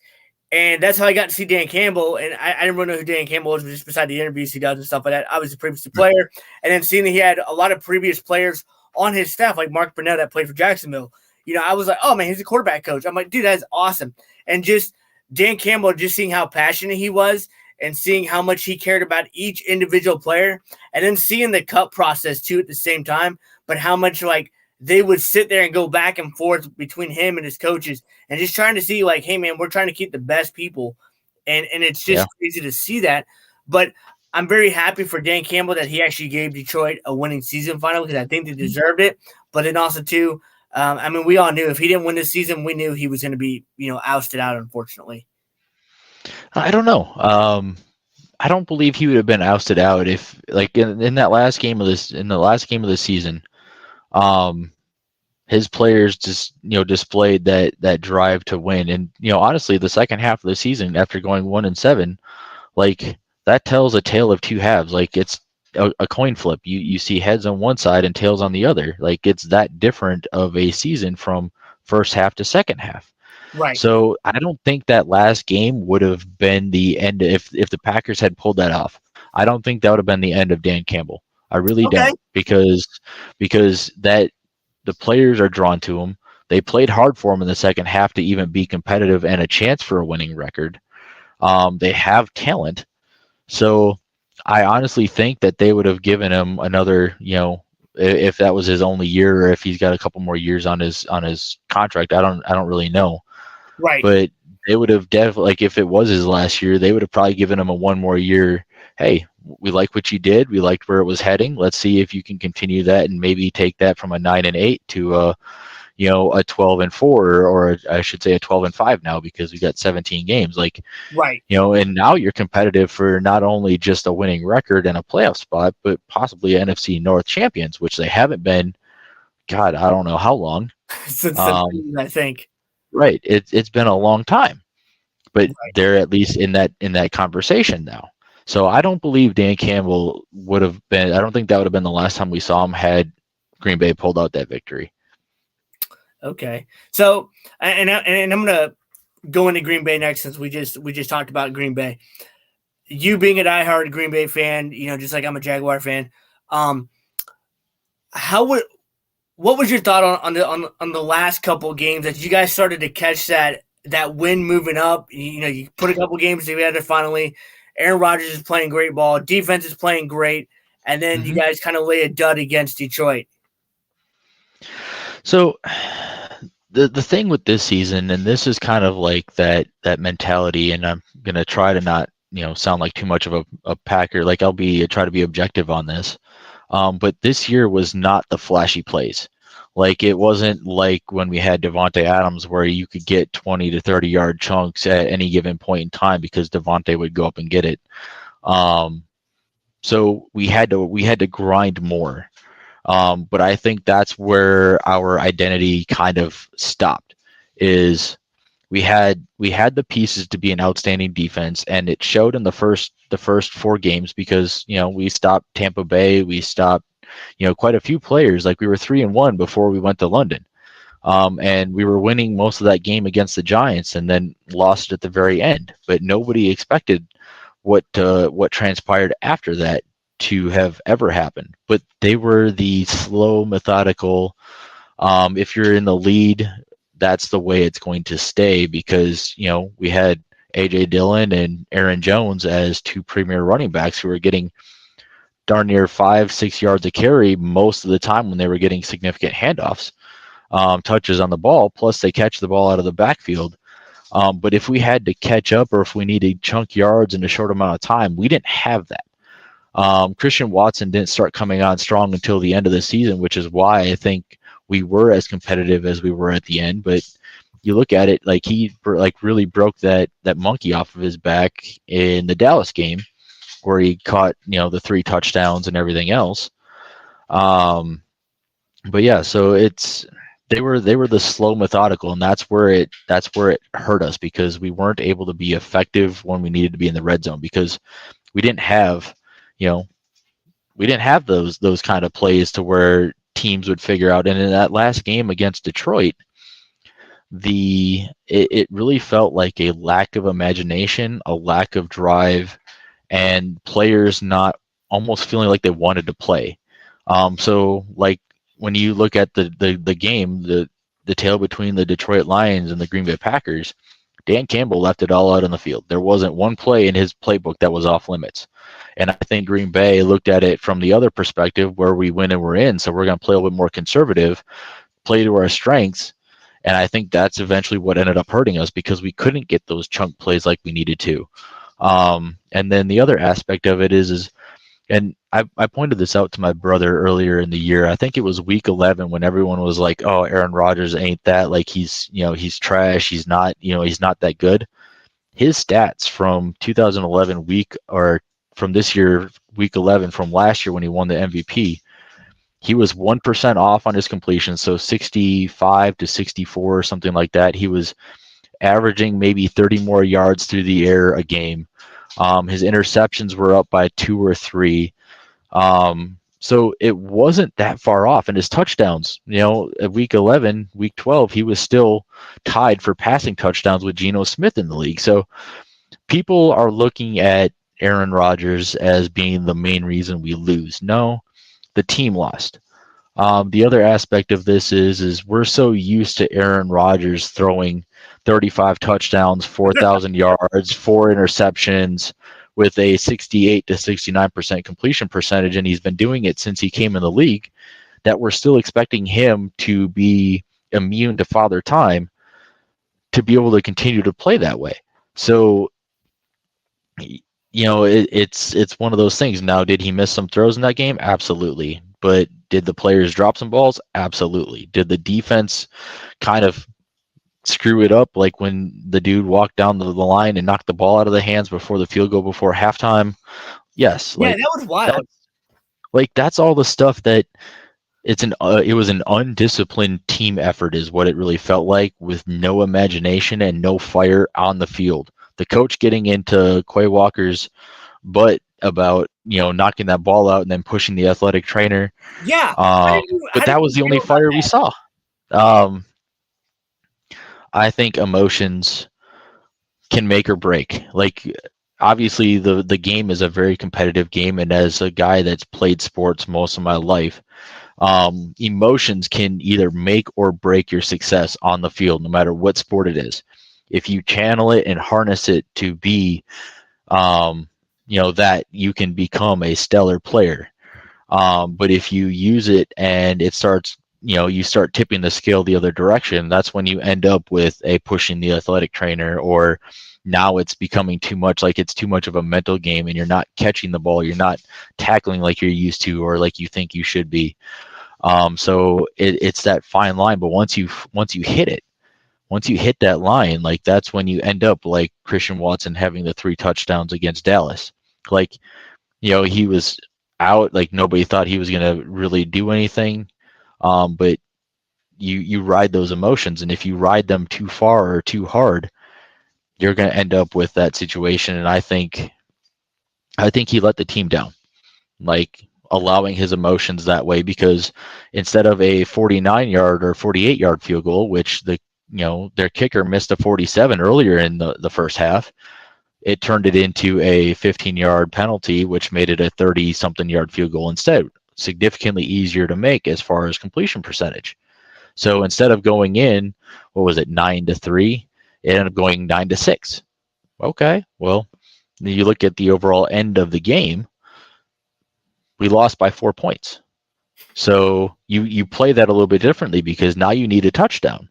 And that's how I got to see Dan Campbell. And I didn't really know who Dan Campbell was, just beside the interviews he does and stuff like that. I was a previous player. And then seeing that he had a lot of previous players on his staff, like Mark Burnett that played for Jacksonville. I was like, oh, man, he's a quarterback coach. I'm like, dude, that's awesome. And just Dan Campbell, just seeing how passionate he was and seeing how much he cared about each individual player. And then seeing the cut process, too, at the same time. But how much, like, they would sit there and go back and forth between him and his coaches and just trying to see, like, hey, man, we're trying to keep the best people. And it's just crazy to see that. But I'm very happy for Dan Campbell that he actually gave Detroit a winning season final, because I think they deserved it. But then also, too, we all knew if he didn't win this season, we knew he was going to be, ousted out, unfortunately. I don't know. I don't believe he would have been ousted out if, like, in the last game of the season, his players just displayed that drive to win. And honestly, the second half of the season, after going 1-7, like that tells a tale of two halves. Like it's a coin flip. You see heads on one side and tails on the other. Like it's that different of a season from first half to second half. Right. So I don't think that last game would have been the end if the Packers had pulled that off. I don't think that would have been the end of Dan Campbell. I really don't, because that the players are drawn to him. They played hard for him in the second half to even be competitive and a chance for a winning record. They have talent. So I honestly think that they would have given him another, if that was his only year, or if he's got a couple more years on his contract. I don't really know. Right. But they would have definitely, like if it was his last year, they would have probably given him a one more year. Hey, we like what you did. We liked where it was heading. Let's see if you can continue that and maybe take that from a 9-8 to a 12-4, or I should say a 12-5 now, because we got 17 games. Like, right. And now you're competitive for not only just a winning record and a playoff spot, but possibly NFC North champions, which they haven't been. God, I don't know how long. Since I think. Right. It's been a long time, but they're at least in that conversation now. So I don't believe Dan Campbell would have been. I don't think that would have been the last time we saw him had Green Bay pulled out that victory. Okay. So, and I'm gonna go into Green Bay next, since we just talked about Green Bay. You being a diehard Green Bay fan, just like I'm a Jaguar fan. What was your thought on the last couple of games that you guys started to catch that win moving up? You put a couple games together finally. Aaron Rodgers is playing great ball. Defense is playing great. And then you guys kind of lay a dud against Detroit. So the thing with this season, and this is kind of like that mentality, and I'm going to try to not, sound like too much of a Packer. Like try to be objective on this. But this year was not the flashy plays. Like it wasn't like when we had Devontae Adams, where you could get 20 to 30 yard chunks at any given point in time because Devontae would go up and get it. So we had to grind more. But I think that's where our identity kind of stopped. Is we had the pieces to be an outstanding defense, and it showed in the first 4 games, because we stopped Tampa Bay, we stopped quite a few players. Like we were 3-1 before we went to London, and we were winning most of that game against the Giants, and then lost it at the very end. But nobody expected what transpired after that to have ever happened. But they were the slow, methodical. If you're in the lead, that's the way it's going to stay, because we had A.J. Dillon and Aaron Jones as 2 premier running backs who were getting darn near 5-6 yards a carry most of the time when they were getting significant handoffs, touches on the ball. Plus, they catch the ball out of the backfield. But if we had to catch up or if we needed chunk yards in a short amount of time, we didn't have that. Christian Watson didn't start coming on strong until the end of the season, which is why I think we were as competitive as we were at the end. But you look at it, like he really broke that monkey off of his back in the Dallas game, where he caught the 3 touchdowns and everything else. But yeah, so they were the slow methodical, and that's where it hurt us, because we weren't able to be effective when we needed to be in the red zone, because we didn't have those kind of plays to where teams would figure out. And in that last game against Detroit, it really felt like a lack of imagination, a lack of drive, and players not almost feeling like they wanted to play. So like when you look at the game, the tale between the Detroit Lions and the Green Bay Packers, Dan Campbell left it all out on the field. There wasn't one play in his playbook that was off limits. And I think Green Bay looked at it from the other perspective, where we win and we're in, so we're going to play a little bit more conservative, play to our strengths. And I think that's eventually what ended up hurting us, because we couldn't get those chunk plays like we needed to. And then the other aspect of it is and I pointed this out to my brother earlier in the year. I think it was week 11 when everyone was like, "Oh, Aaron Rodgers ain't that. Like he's trash. He's not that good." His stats from 2011 from this year week 11 from last year when he won the MVP, he was 1% off on his completion, so 65 to 64 or something like that. He was averaging maybe 30 more yards through the air a game. His interceptions were up by 2 or 3. So it wasn't that far off. And his touchdowns, at week 11, week 12, he was still tied for passing touchdowns with Geno Smith in the league. So people are looking at Aaron Rodgers as being the main reason we lose. No, the team lost. The other aspect of this is we're so used to Aaron Rodgers throwing 35 touchdowns, 4,000 yards, 4 interceptions with a 68 to 69% completion percentage, and he's been doing it since he came in the league, that we're still expecting him to be immune to father time to be able to continue to play that way. So, it's one of those things. Now, did he miss some throws in that game? Absolutely. But did the players drop some balls? Absolutely. Did the defense kind of screw it up, like when the dude walked down the line and knocked the ball out of the hands before the field goal before halftime? Yes. Yeah, that was wild. That's all the stuff that it was an undisciplined team effort is what it really felt like, with no imagination and no fire on the field. The coach getting into Quay Walker's butt about knocking that ball out and then pushing the athletic trainer. Yeah, but that was the only fire we saw. I think emotions can make or break. Like, obviously, the game is a very competitive game, and as a guy that's played sports most of my life, emotions can either make or break your success on the field, no matter what sport it is. If you channel it and harness it to be, that you can become a stellar player. But if you use it and it starts, you start tipping the scale the other direction, that's when you end up with a pushing the athletic trainer, or now it's becoming too much, like it's too much of a mental game and you're not catching the ball, you're not tackling like you're used to or like you think you should be. So it's that fine line. But once you hit it, once you hit that line, like that's when you end up like Christian Watson having the 3 touchdowns against Dallas. Like, he was out, like nobody thought he was going to really do anything. But you ride those emotions, and if you ride them too far or too hard, you're going to end up with that situation. And I think he let the team down, like allowing his emotions that way, because instead of a 49-yard or 48-yard field goal, which their kicker missed a 47 earlier in the first half, it turned it into a 15-yard penalty, which made it a 30-something yard field goal instead. Significantly easier to make as far as completion percentage. So instead of going in, 9-3, it ended up going 9-6. Okay, well, you look at the overall end of the game, we lost by 4 points. So you play that a little bit differently, because now you need a touchdown.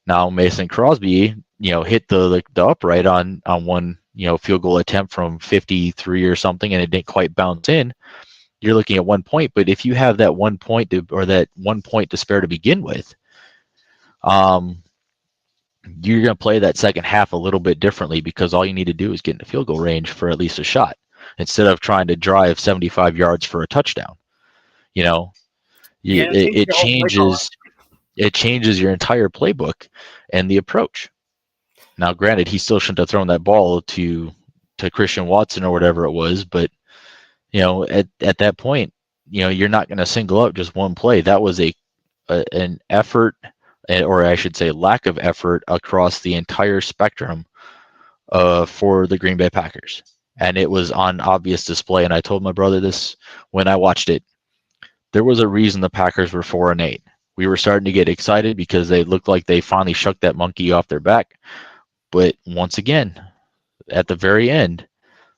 Now Mason Crosby, hit the upright on one field goal attempt from 53 or something, and it didn't quite bounce in. You're looking at 1 point, but if you have that 1 point or that 1 point to spare to begin with, you're going to play that second half a little bit differently because all you need to do is get in the field goal range for at least a shot instead of trying to drive 75 yards for a touchdown. You know, Yeah, it changed it the whole play call. changes your entire playbook and the approach. Now, granted, he still shouldn't have thrown that ball to Christian Watson or whatever it was, but at that point, you're not going to single out just one play. That was an effort, or I should say, lack of effort across the entire spectrum for the Green Bay Packers, and it was on obvious display. And I told my brother this when I watched it. There was a reason the Packers were 4-8. We were starting to get excited because they looked like they finally shook that monkey off their back. But once again, at the very end,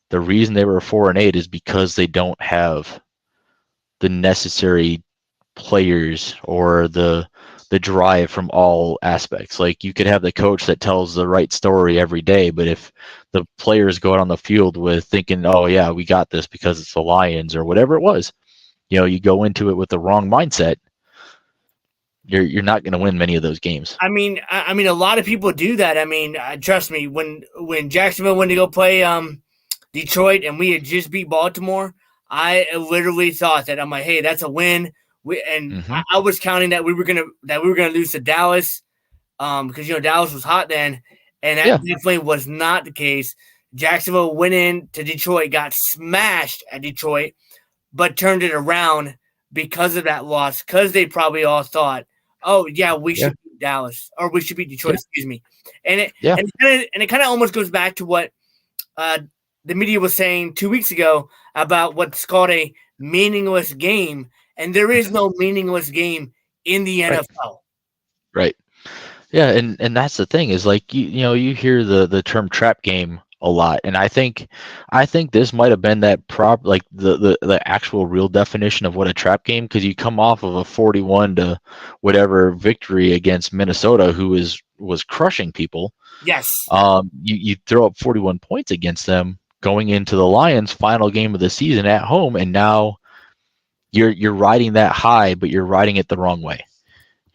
the reason they were 4-8 is because they don't have the necessary players or the drive from all aspects. Like, you could have the coach that tells the right story every day, but if the players go out on the field with thinking, oh yeah, we got this because it's the Lions or whatever it was, you go into it with the wrong mindset, you're not going to win many of those games. I mean, a lot of people do that. I mean, trust me, when Jacksonville went to go play Detroit and we had just beat Baltimore, I literally thought that I'm like, hey, that's a win. I was counting that we were gonna lose to Dallas, because Dallas was hot then, and that definitely was not the case. Jacksonville went in to Detroit, got smashed at Detroit, but turned it around because of that loss, because they probably all thought, oh yeah, we should beat Dallas, or we should beat Detroit, excuse me. And it kind of almost goes back to what the media was saying 2 weeks ago about what's called a meaningless game, and there is no meaningless game in the NFL. Right. Yeah, and that's the thing is, like, you hear the term trap game a lot, and I think this might have been that like the actual real definition of what a trap game, because you come off of a 41 to whatever victory against Minnesota, who was crushing people. Yes. You throw up 41 points against them going into the Lions' final game of the season at home, and now you're riding that high, but you're riding it the wrong way.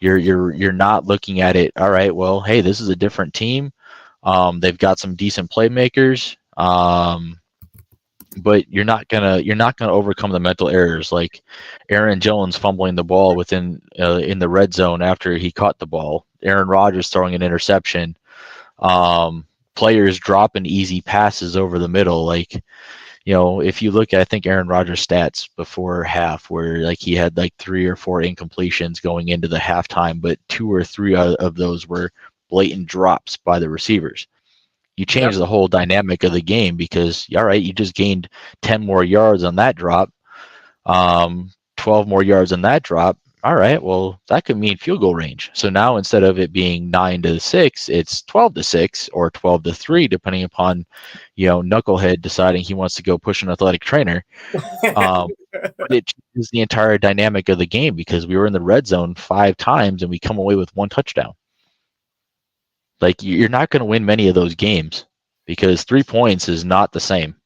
You're not looking at it, all right, well, hey, this is a different team. They've got some decent playmakers, but you're not gonna overcome the mental errors, like Aaron Jones fumbling the ball in the red zone after he caught the ball, Aaron Rodgers throwing an interception, players dropping easy passes over the middle. Like, if you look at, I think, Aaron Rodgers' stats before half, where like he had like 3 or 4 incompletions going into the halftime, but 2 or 3 of those were blatant drops by the receivers. You change the whole dynamic of the game, because, all right, you just gained 10 more yards on that drop, 12 more yards on that drop. All right, well, that could mean field goal range. So now, instead of it being 9-6, it's 12-6 or 12-3, depending upon, knucklehead deciding he wants to go push an athletic trainer. But it changes the entire dynamic of the game, because we were in the red zone 5 times and we come away with 1 touchdown. Like, you're not going to win many of those games because 3 points is not the same.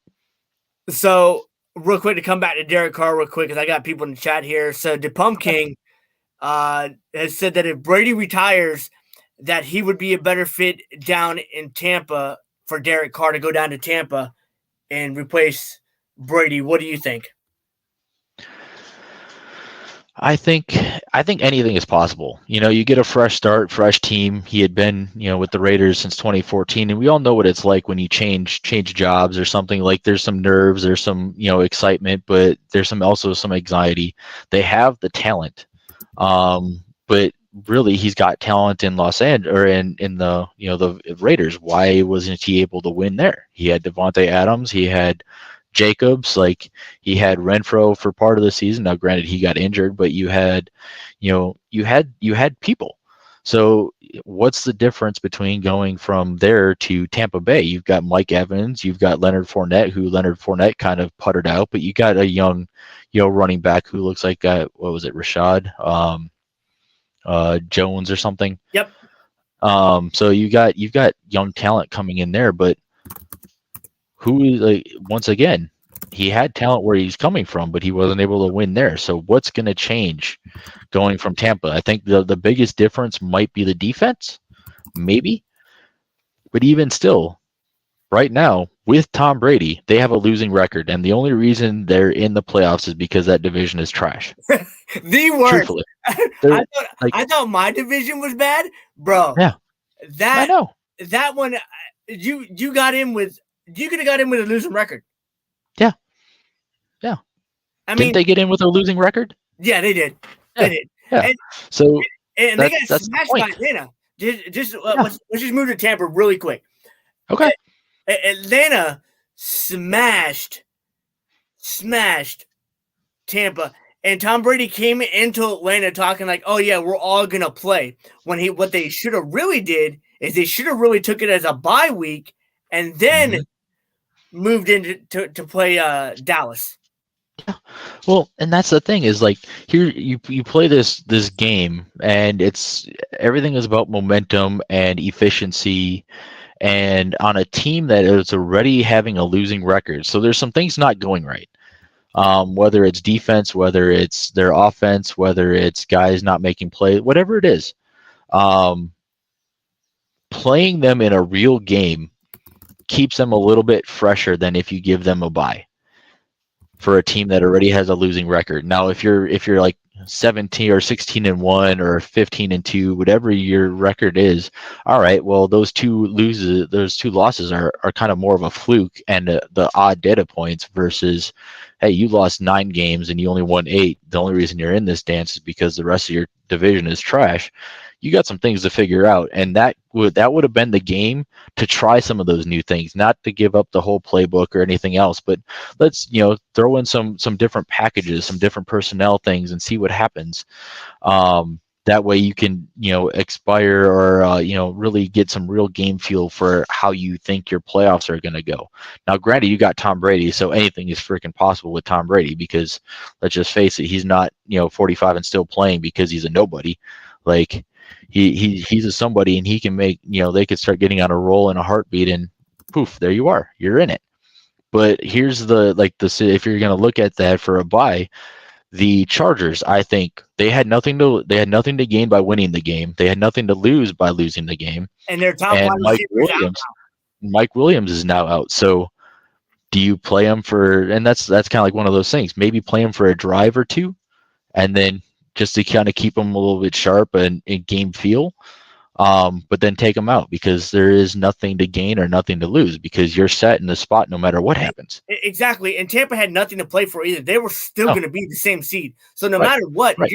So, real quick, to come back to Derek Carr real quick, because I got people in the chat here. So, DePump King has said that if Brady retires, that he would be a better fit down in Tampa for Derek Carr to go down to Tampa and replace Brady. What do you think? I think anything is possible. You get a fresh start, fresh team. He had been, with the Raiders since 2014, and we all know what it's like when you change jobs or something. Like, there's some nerves, there's some, excitement, but there's also some anxiety. They have the talent, but really, he's got talent in Los Angeles, or in the the Raiders. Why wasn't he able to win there? He had Devontae Adams, he had Jacobs, like, he had Renfro for part of the season. Now, granted, he got injured, but you had people. So what's the difference between going from there to Tampa Bay? You've got Mike Evans, you've got Leonard Fournette kind of puttered out, but you got a young, running back who looks like, what was it, Rashad Jones or something? Yep. So you've got young talent coming in there, but once again, he had talent where he's coming from, but he wasn't able to win there. So what's going to change going from Tampa? I think the biggest difference might be the defense, maybe, but even still, right now with Tom Brady, they have a losing record, and the only reason they're in the playoffs is because that division is trash. The worst. Truthfully, I thought my division was bad, bro. Yeah, I That know. that one, you got in with, you could have got in with a losing record. Yeah. I Didn't mean, they get in with a losing record? yeah, they did. Yeah. They did. Yeah. So And they got that's the smashed by point. Atlanta. Just Yeah. let's just move to Tampa really quick. Okay. Atlanta smashed Tampa, and Tom Brady came into Atlanta talking like, "Oh yeah, we're all gonna play." What they should have really did is they should have really took it as a bye week and then moved into to play Dallas. Well, and that's the thing is like here you play this game and it's everything is about momentum and efficiency and on a team that is already having a losing record. So there's some things not going right. Whether it's defense, whether it's their offense, whether it's guys not making plays, whatever it is. Playing them in a real game keeps them a little bit fresher than if you give them a bye for a team that already has a losing record. Now, if you're like 17 or 16-1 or 15-2, whatever your record is, all right, well, those two losses are kind of more of a fluke and the odd data points versus, hey, you lost 9 games and you only won 8. The only reason you're in this dance is because the rest of your division is trash. You got some things to figure out, and that would have been the game to try some of those new things, not to give up the whole playbook or anything else, but let's throw in some different packages, some different personnel things, and see what happens. That way you can expire or really get some real game feel for how you think your playoffs are going to go. Now, granted, you got Tom Brady, so anything is freaking possible with Tom Brady because let's just face it, he's not 45 and still playing because he's a nobody. Like he's a somebody, and he can make they could start getting on a roll in a heartbeat, and poof, there you are, you're in it. But here's if you're going to look at that for a bye, the Chargers, I think they had nothing to gain by winning the game. They had nothing to lose by losing the game. And their top And wide receivers Mike Williams is now out. So do you play him for? And that's kind of like one of those things. Maybe play him for a drive or two, and then just to kind of keep him a little bit sharp and game feel. But then take them out because there is nothing to gain or nothing to lose because you're set in the spot no matter what happens. Exactly. And Tampa had nothing to play for either. They were still going to be the same seed. So no Right. matter what, Right.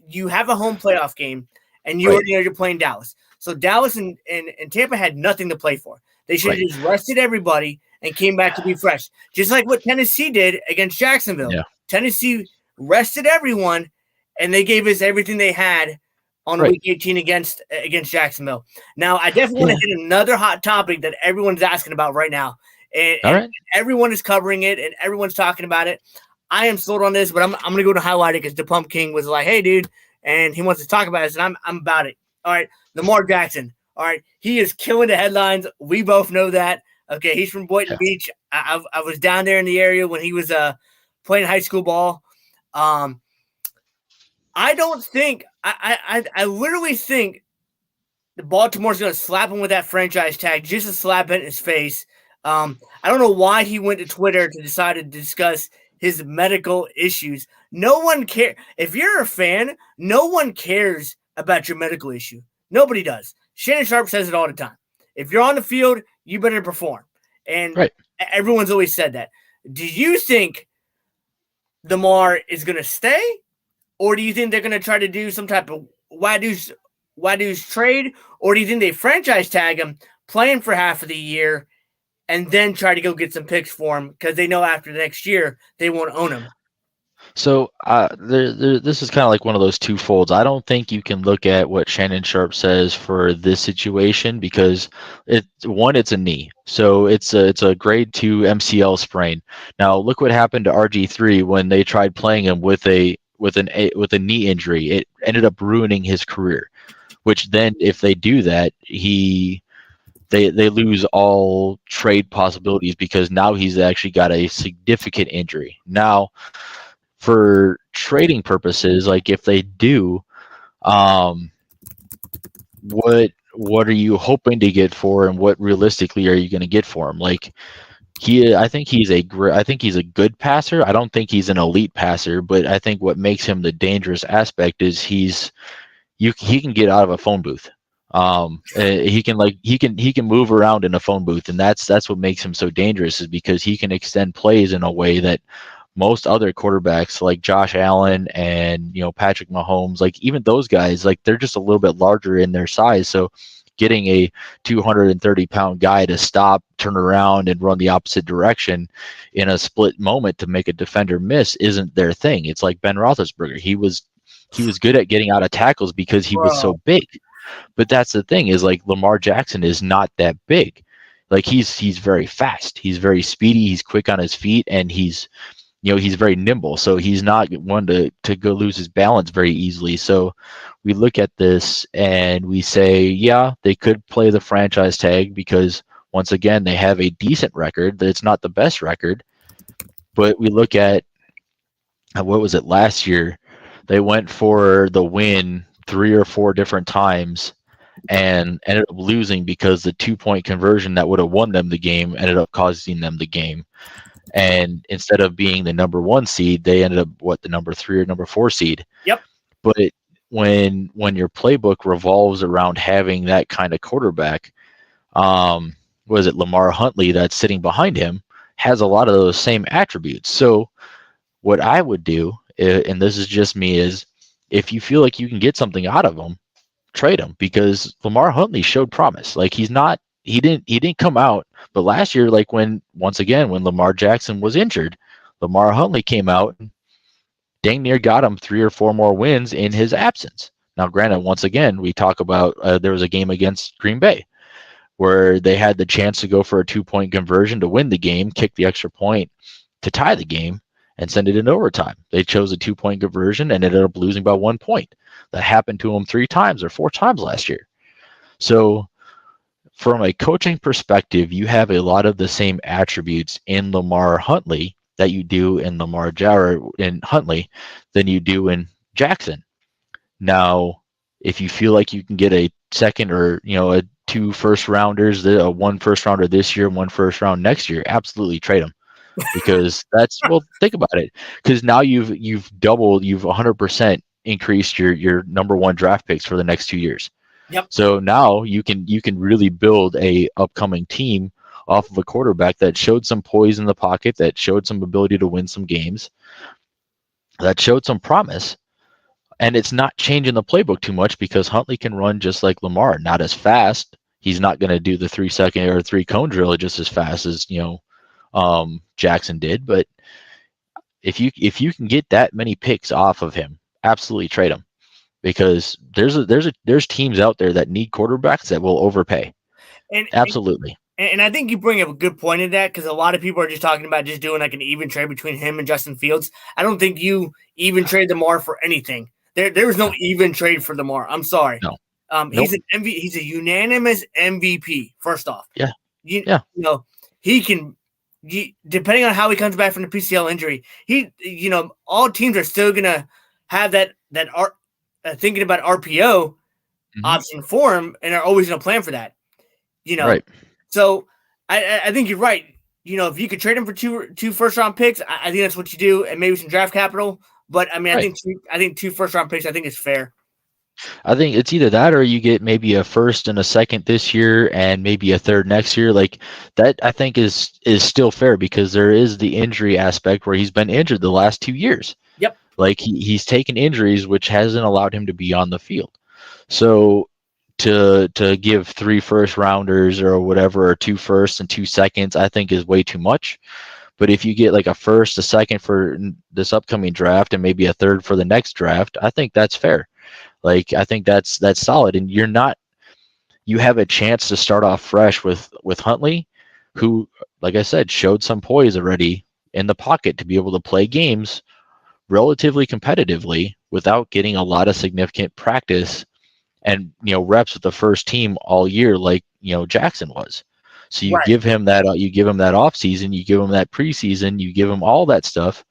you have a home playoff game, and you already know you're playing Dallas. So Dallas and Tampa had nothing to play for. They should have just rested everybody and came back to be fresh. Just like what Tennessee did against Jacksonville. Yeah. Tennessee rested everyone, and they gave us everything they had on week 18 against Jacksonville. Now, I definitely want to hit another hot topic that everyone's asking about right now. And everyone is covering it, and everyone's talking about it. I am sold on this, but I'm going to go to highlight it because the Pump King was like, hey, dude, and he wants to talk about it, and I'm about it. All right, Lamar Jackson. All right, he is killing the headlines. We both know that. Okay, he's from Boynton Beach. I was down there in the area when he was playing high school ball. I don't think I literally think the Baltimore's going to slap him with that franchise tag just to slap it in his face. I don't know why he went to Twitter to decide to discuss his medical issues. No one cares. If you're a fan, no one cares about your medical issue. Nobody does. Shannon Sharp says it all the time. If you're on the field, you better perform. And everyone's always said that. Do you think Lamar is going to stay? Or do you think they're going to try to do some type of Wadu's trade? Or do you think they franchise tag him, play him for half of the year, and then try to go get some picks for him because they know after the next year they won't own him? So this is kind of like one of those two folds. I don't think you can look at what Shannon Sharp says for this situation because it's a knee, so it's a grade 2 MCL sprain. Now look what happened to RG3 when they tried playing him with a knee injury. It ended up ruining his career. which then if they do that, they lose all trade possibilities because now he's actually got a significant injury. Now, for trading purposes, like if they do, um, what are you hoping to get for, and what realistically are you going to get for him? Like I think he's a good passer. I don't think he's an elite passer, but I think what makes him the dangerous aspect is he can get out of a phone booth. He can move around in a phone booth, and that's what makes him so dangerous, is because he can extend plays in a way that most other quarterbacks like Josh Allen and Patrick Mahomes, like even those guys, like they're just a little bit larger in their size. So getting a 230-pound guy to stop, turn around, and run the opposite direction in a split moment to make a defender miss isn't their thing. It's like Ben Roethlisberger. He was good at getting out of tackles because he was so big. But that's the thing, is like Lamar Jackson is not that big. Like he's very fast. He's very speedy. He's quick on his feet, and he's very nimble. So he's not one to go lose his balance very easily. So we look at this and we say, yeah, they could play the franchise tag because once again, they have a decent record. It's not the best record, but we look at what was it last year? They went for the win 3 or 4 different times and ended up losing because the 2-point conversion that would have won them the game ended up costing them the game. And instead of being the number 1 seed, they ended up the number 3 or number 4 seed. Yep. But when your playbook revolves around having that kind of quarterback, Lamar Huntley that's sitting behind him has a lot of those same attributes. So what I would do, and this is just me, is if you feel like you can get something out of him, trade him, because Lamar Huntley showed promise. Like he didn't come out, but last year, like when Lamar Jackson was injured, Lamar Huntley came out and dang near got him 3 or 4 more wins in his absence. Now, granted, once again, we talk about there was a game against Green Bay where they had the chance to go for a 2-point conversion to win the game, kick the extra point to tie the game, and send it into overtime. They chose a 2-point conversion and ended up losing by 1 point. That happened to them 3 times or 4 times last year. So from a coaching perspective, you have a lot of the same attributes in Lamar Huntley that you do in in Huntley than you do in Jackson. Now, if you feel like you can get a second or a 2 first rounders, 1 first rounder this year, 1 first round next year, absolutely trade them. Because think about it. Because now you've 100% increased your number 1 draft picks for the next 2 years. Yep. So now you can really build a upcoming team off of a quarterback that showed some poise in the pocket, that showed some ability to win some games, that showed some promise. And it's not changing the playbook too much because Huntley can run just like Lamar, not as fast. He's not going to do the 3-second or 3-cone drill just as fast as Jackson did. But if you can get that many picks off of him, absolutely trade him, because there's teams out there that need quarterbacks that will overpay. Absolutely. And I think you bring up a good point in that, because a lot of people are just talking about just doing like an even trade between him and Justin Fields. I don't think you even trade Lamar for anything. There was no even trade for Lamar. I'm sorry. No. He's he's a unanimous MVP. First off, yeah. He can. Depending on how he comes back from the PCL injury, all teams are still gonna have that thinking about RPO option for him, and are always gonna plan for that. Right. So I think you're right. If you could trade him for two first round picks, I think that's what you do, and maybe some draft capital. But I mean, right. I think 2 first round picks, I think is fair. I think it's either that or you get maybe a first and a second this year and maybe a third next year. Like that, I think is still fair, because there is the injury aspect where he's been injured the last 2 years. Yep. Like he's taken injuries, which hasn't allowed him to be on the field. So to give 3 first rounders or whatever, or 2 firsts and 2 seconds, I think is way too much. But if you get like a first, a second for this upcoming draft, and maybe a third for the next draft, I think that's fair. Like I think that's solid, and you have a chance to start off fresh with Huntley, who, like I said, showed some poise already in the pocket to be able to play games, relatively competitively without getting a lot of significant practice and reps with the first team all year, like Jackson was. So you Right. give him that off season, you give him that preseason, you give him all that stuff,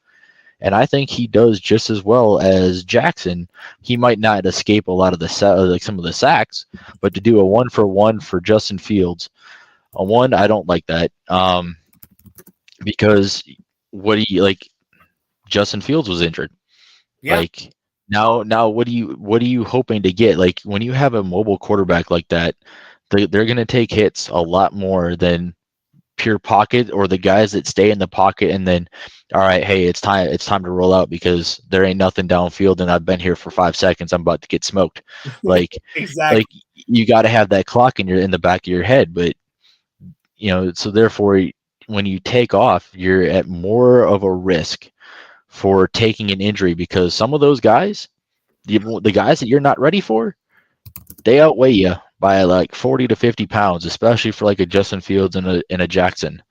and I think he does just as well as Jackson. He might not escape a lot of like some of the sacks, but to do a 1-for-1 for Justin Fields, a one, I don't like that. Because what do you like? Justin Fields was injured. Yeah. Like now, what are you hoping to get? Like when you have a mobile quarterback like that, they're going to take hits a lot more than pure pocket, or the guys that stay in the pocket and then, all right, hey, it's time to roll out because there ain't nothing downfield and I've been here for 5 seconds. I'm about to get smoked. Like Exactly. like you got to have that clock in the back of your head, but so therefore when you take off, you're at more of a risk for taking an injury because some of those guys, the guys that you're not ready for, they outweigh you by like 40 to 50 pounds, especially for like a Justin Fields and a Jackson.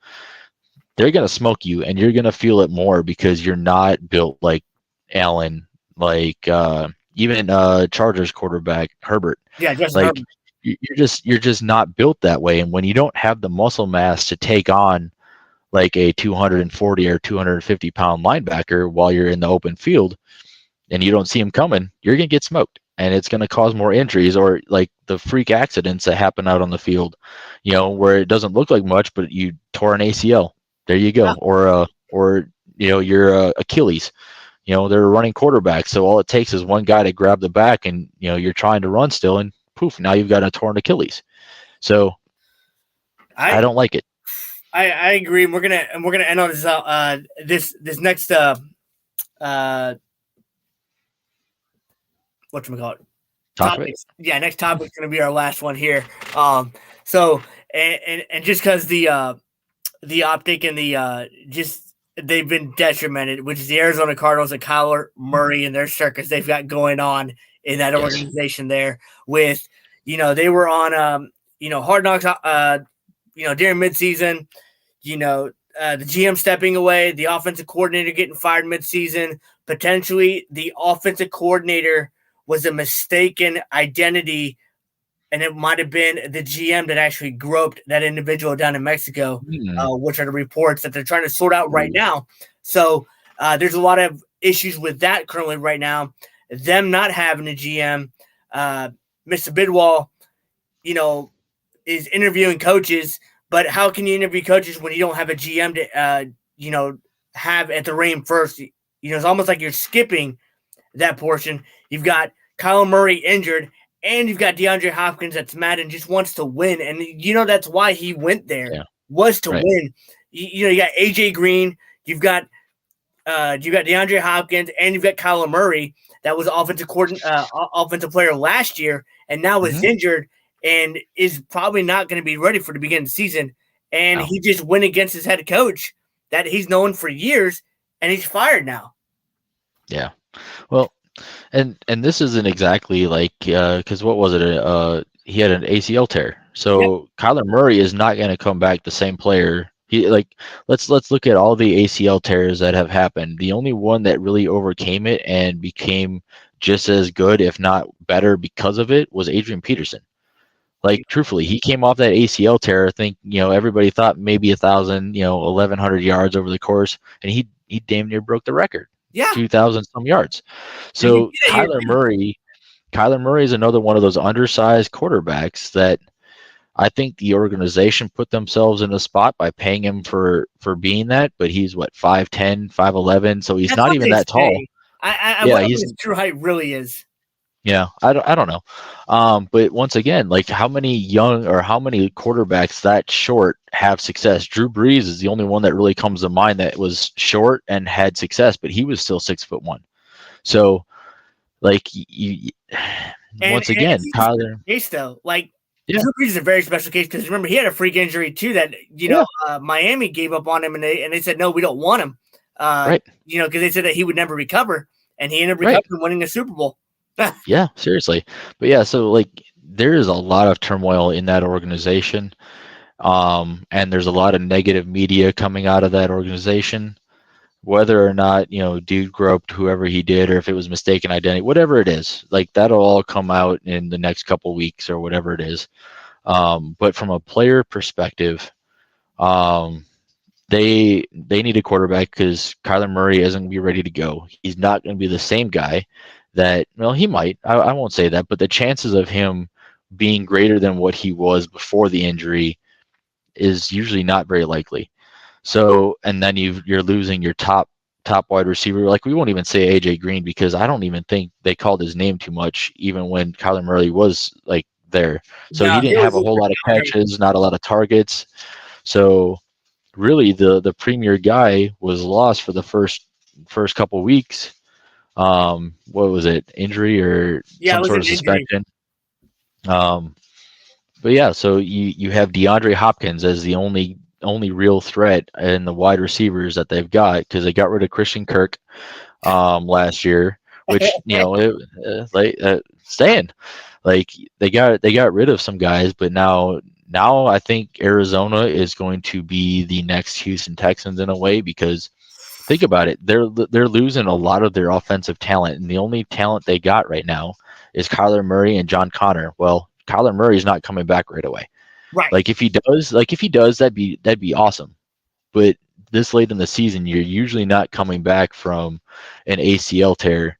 They're going to smoke you and you're going to feel it more because you're not built like Allen, like even Chargers quarterback Herbert. Yeah, Justin Like Herbert. you're just not built that way. And when you don't have the muscle mass to take on like a 240 or 250 pound linebacker while you're in the open field and you don't see him coming, you're going to get smoked. And it's going to cause more injuries, or like the freak accidents that happen out on the field, where it doesn't look like much, but you tore an ACL. There you Yeah. go. Or your Achilles. They're running quarterback, so all it takes is one guy to grab the back, and you're trying to run still, and poof, now you've got a torn Achilles. So I I don't like it. I agree. And we're gonna end on this next whatchamacallit Topic. topics. Yeah, next topic is gonna be our last one here. So and just because the optic and the just they've been detrimented, which is the Arizona Cardinals and Kyler Murray and their circus they've got going on in that Yes. organization there. With they were on Hard Knocks during midseason. The GM stepping away, the offensive coordinator getting fired midseason. Potentially, the offensive coordinator was a mistaken identity, and it might have been the GM that actually groped that individual down in Mexico, which are the reports that they're trying to sort out right now. So there's a lot of issues with that currently right now. Them not having a GM, Mr. Bidwell, is interviewing coaches, but how can you interview coaches when you don't have a GM to, have at the reign first? It's almost like you're skipping that portion. You've got Kyler Murray injured, and you've got DeAndre Hopkins that's mad and just wants to win. And that's why he went there, was to win. You got AJ Green, you've got DeAndre Hopkins, and you've got Kyler Murray that was offensive player last year, and now is injured and is probably not going to be ready for the beginning of the season. And he just went against his head coach that he's known for years, and he's fired now. Yeah. Well, and this isn't exactly like because what was it? He had an ACL tear, so Kyler Murray is not going to come back the same player. Let's look at all the ACL tears that have happened. The only one that really overcame it and became just as good, if not better, because of it was Adrian Peterson. Like truthfully, he came off that ACL tear. I think everybody thought maybe 1,000, 1,100 yards over the course, and he damn near broke the record. Yeah, 2,000 some yards. So Kyler Murray is another one of those undersized quarterbacks that I think the organization put themselves in a spot by paying him for being that. But he's what 5'10", 5'11", so he's not even that tall. I wonder what his true height really is. Yeah, I don't know. But once again, like how many quarterbacks that short have success? Drew Brees is the only one that really comes to mind that was short and had success, but he was still 6'1". So, like once again, Kyler. Case though, like Drew Brees is a very special case because remember he had a freak injury too that Miami gave up on him and they said no, we don't want him. Right. Because they said that he would never recover, and he ended up recovering and winning a Super Bowl. Yeah, seriously. But yeah, so like there is a lot of turmoil in that organization. And there's a lot of negative media coming out of that organization whether or not, dude groped whoever he did, or if it was mistaken identity, whatever it is, like that'll all come out in the next couple weeks or whatever it is. But from a player perspective, um, they need a quarterback because Kyler Murray isn't going to be ready to go. He's not going to be the same guy that, well, he might. I won't say that, but the chances of him being greater than what he was before the injury is usually not very likely. So, and then you're losing your top wide receiver. Like, we won't even say AJ Green because I don't even think they called his name too much, even when Kyler Murray was like there. So No, he it didn't have was a whole lot of catches, not a lot of targets. So really, the premier guy was lost for the first couple weeks. What was it? Injury or yeah, it some was sort an of injury. suspension? Um, but yeah, so you have DeAndre Hopkins as the only real threat in the wide receivers that they've got because they got rid of Christian Kirk last year, which staying like they got rid of some guys, but now I think Arizona is going to be the next Houston Texans in a way because think about it, they're losing a lot of their offensive talent, and the only talent they got right now is Kyler Murray and John Connor. Well, Kyler Murray is not coming back right away. Right. Like if he does, that'd be awesome. But this late in the season, you're usually not coming back from an ACL tear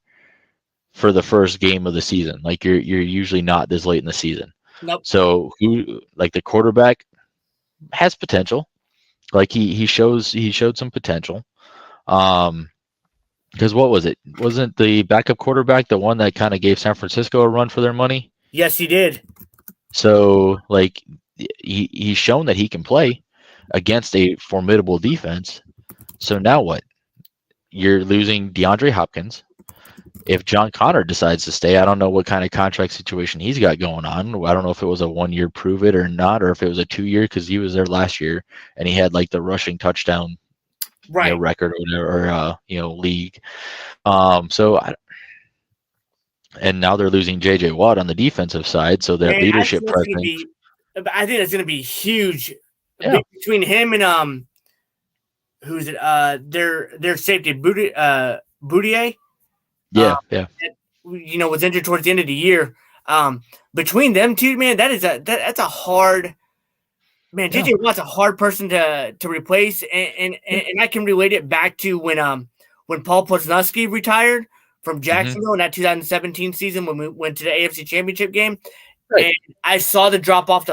for the first game of the season. Like you're usually not this late in the season. Nope. So who like the quarterback has potential. Like he showed some potential. Because what was it? Wasn't the backup quarterback the one that kind of gave San Francisco a run for their money? Yes, he did. So like he's shown that he can play against a formidable defense. So now what? You're losing DeAndre Hopkins. If John Connor decides to stay, I don't know what kind of contract situation he's got going on. I don't know if it was a 1 year prove it or not, or if it was a 2 year because he was there last year and he had like the rushing touchdown Right. record or whatever, or league. So and now they're losing J.J. Watt on the defensive side, so that Man, leadership presence. I think that's gonna be huge Yeah, between him and who's it? Their safety Boudier. yeah, yeah, Was injured towards the end of the year. Between them two, man, that's a hard man. yeah. JJ Watt's a hard person to replace, and I can relate it back to when Paul Posnusky retired from Mm-hmm. Jacksonville in that 2017 season when we went to the AFC Championship game, Right. and I saw the drop off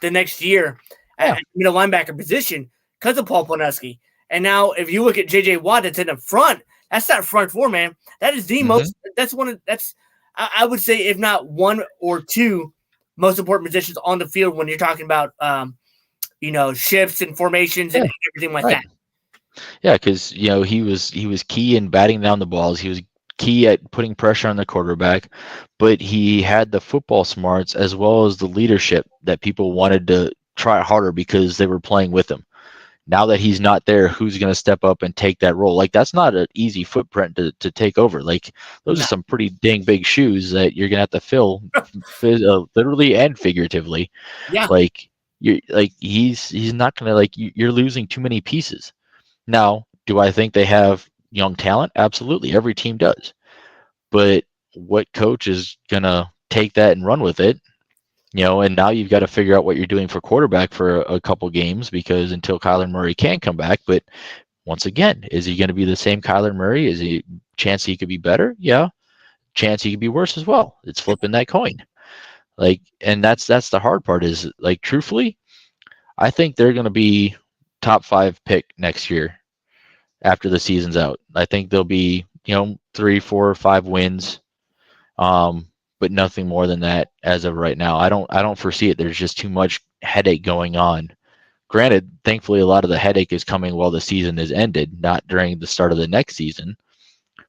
the next year Yeah. at middle linebacker position because of Paul Posnusky. And now, if you look at JJ Watt, that's in the front. That's not front four, man. That is the Mm-hmm. most. That's one of that's. I would say, if not one or two, most important positions on the field when you're talking about shifts and formations Yeah. and everything like Right. that. Yeah, because he was key in batting down the balls. He was key at putting pressure on the quarterback, but he had the football smarts as well as the leadership that people wanted to try harder because they were playing with him. Now that he's not there, who's going to step up and take that role? Like that's not an easy footprint to take over. Like those No. are some pretty dang big shoes that you're going to have to fill, literally and figuratively. Yeah. Like he's not going to you're losing too many pieces. Now, do I think they have young talent? Absolutely. Every team does. But what coach is going to take that and run with it? And now you've got to figure out what you're doing for quarterback for a couple games because until Kyler Murray can come back. But once again, is he going to be the same Kyler Murray? Is he chance he could be better? Yeah. Chance he could be worse as well. It's flipping that coin. And that's the hard part is truthfully, I think they're going to be top 5 pick next year after the season's out. I think they'll be, 3, 4, 5 wins, but nothing more than that as of right now. I don't foresee it. There's just too much headache going on. Granted, thankfully, a lot of the headache is coming while the season is ended, not during the start of the next season.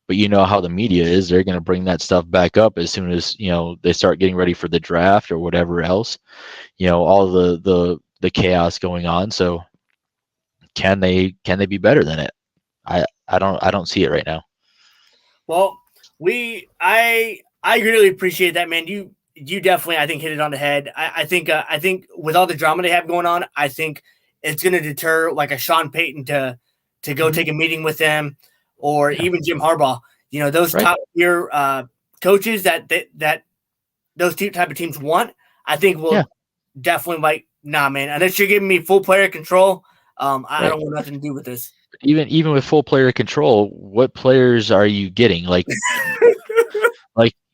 But you know how the media is; they're going to bring that stuff back up as soon as they start getting ready for the draft or whatever else. All the chaos going on. So can they be better than it? I don't see it right now. Well, I really appreciate that, man. You definitely, I think, hit it on the head. I think with all the drama they have going on, I think it's going to deter like a Sean Payton to go take a meeting with them. or Yeah. even Jim Harbaugh. Those Right. top tier coaches that those type of teams want, I think Yeah. will definitely like, nah, man, unless you're giving me full player control, I Right. don't want nothing to do with this. Even with full player control, what players are you getting? Like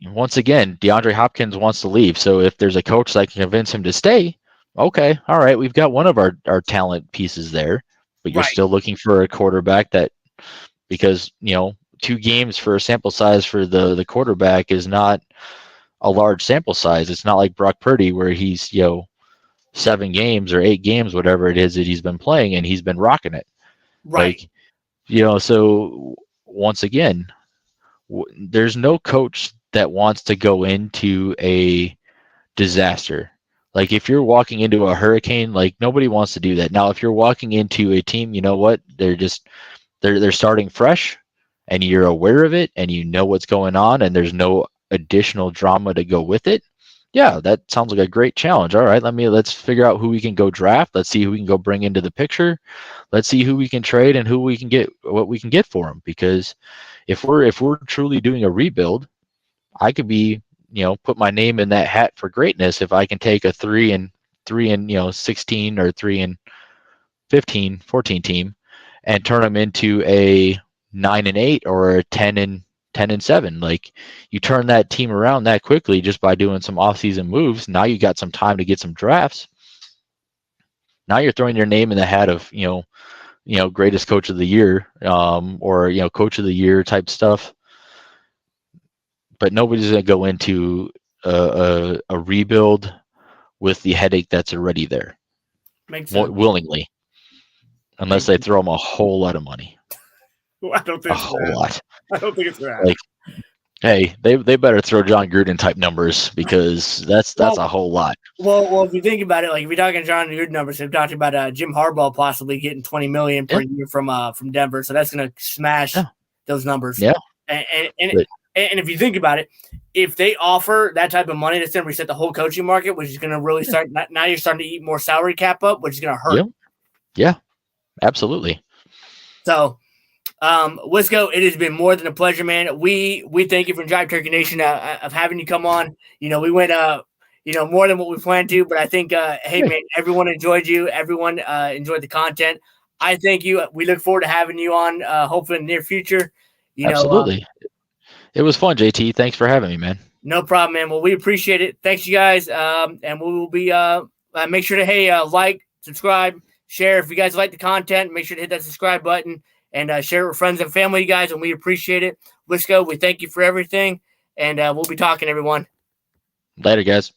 once again, DeAndre Hopkins wants to leave. So if there's a coach that can convince him to stay, okay, all right, we've got one of our talent pieces there. But you're Right, still looking for a quarterback that, because 2 games for a sample size for the quarterback is not a large sample size. It's not like Brock Purdy where he's 7 games or 8 games, whatever it is that he's been playing, and he's been rocking it. right, Like so once again, there's no coach that wants to go into a disaster. Like if you're walking into a hurricane, like nobody wants to do that. Now, if you're walking into a team, you know what? They're starting fresh, and you're aware of it, and you know what's going on, and there's no additional drama to go with it. Yeah, that sounds like a great challenge. All right, let's figure out who we can go draft. Let's see who we can go bring into the picture. Let's see who we can trade and who we can get, what we can get for them. Because if we're truly doing a rebuild, I could be, put my name in that hat for greatness if I can take a 3-16 or 3-15, 14 team and turn them into a 9-8 or a 10-7. Like you turn that team around that quickly just by doing some offseason moves. Now you got some time to get some drafts. Now you're throwing your name in the hat of, greatest coach of the year, or coach of the year type stuff. But nobody's going to go into a rebuild with the headache that's already there makes sense. willingly, unless Makes they sense. throw them a whole lot of money, I don't a think it's gonna whole happen. lot. I don't think it's gonna happen. Like, hey, they better throw John Gruden type numbers, because that's Well, a whole lot. well, if you think about it, like if you're talking John Gruden numbers, they're talking about Jim Harbaugh possibly getting $20 million per Yeah, year from Denver, so that's gonna smash yeah, those numbers. yeah. And and, But and if you think about it, if they offer that type of money, that's gonna reset the whole coaching market, which is gonna really yeah, start. Now you're starting to eat more salary cap up, which is gonna hurt. yeah, yeah, absolutely. So, Wisco, it has been more than a pleasure, man. We thank you from Drive Turkey Nation of having you come on. We went more than what we planned to, but I think hey Hey, man, everyone enjoyed you. Everyone enjoyed the content. I thank you. We look forward to having you on hopefully in the near future. absolutely. It was fun, JT. Thanks for having me, man. No problem, man. Well, we appreciate it. Thanks, you guys. And we will be make sure to like, subscribe, share. If you guys like the content, make sure to hit that subscribe button and share it with friends and family, you guys. And we appreciate it. Wisco, we thank you for everything, and we'll be talking, everyone. Later, guys.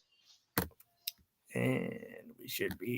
And we should be.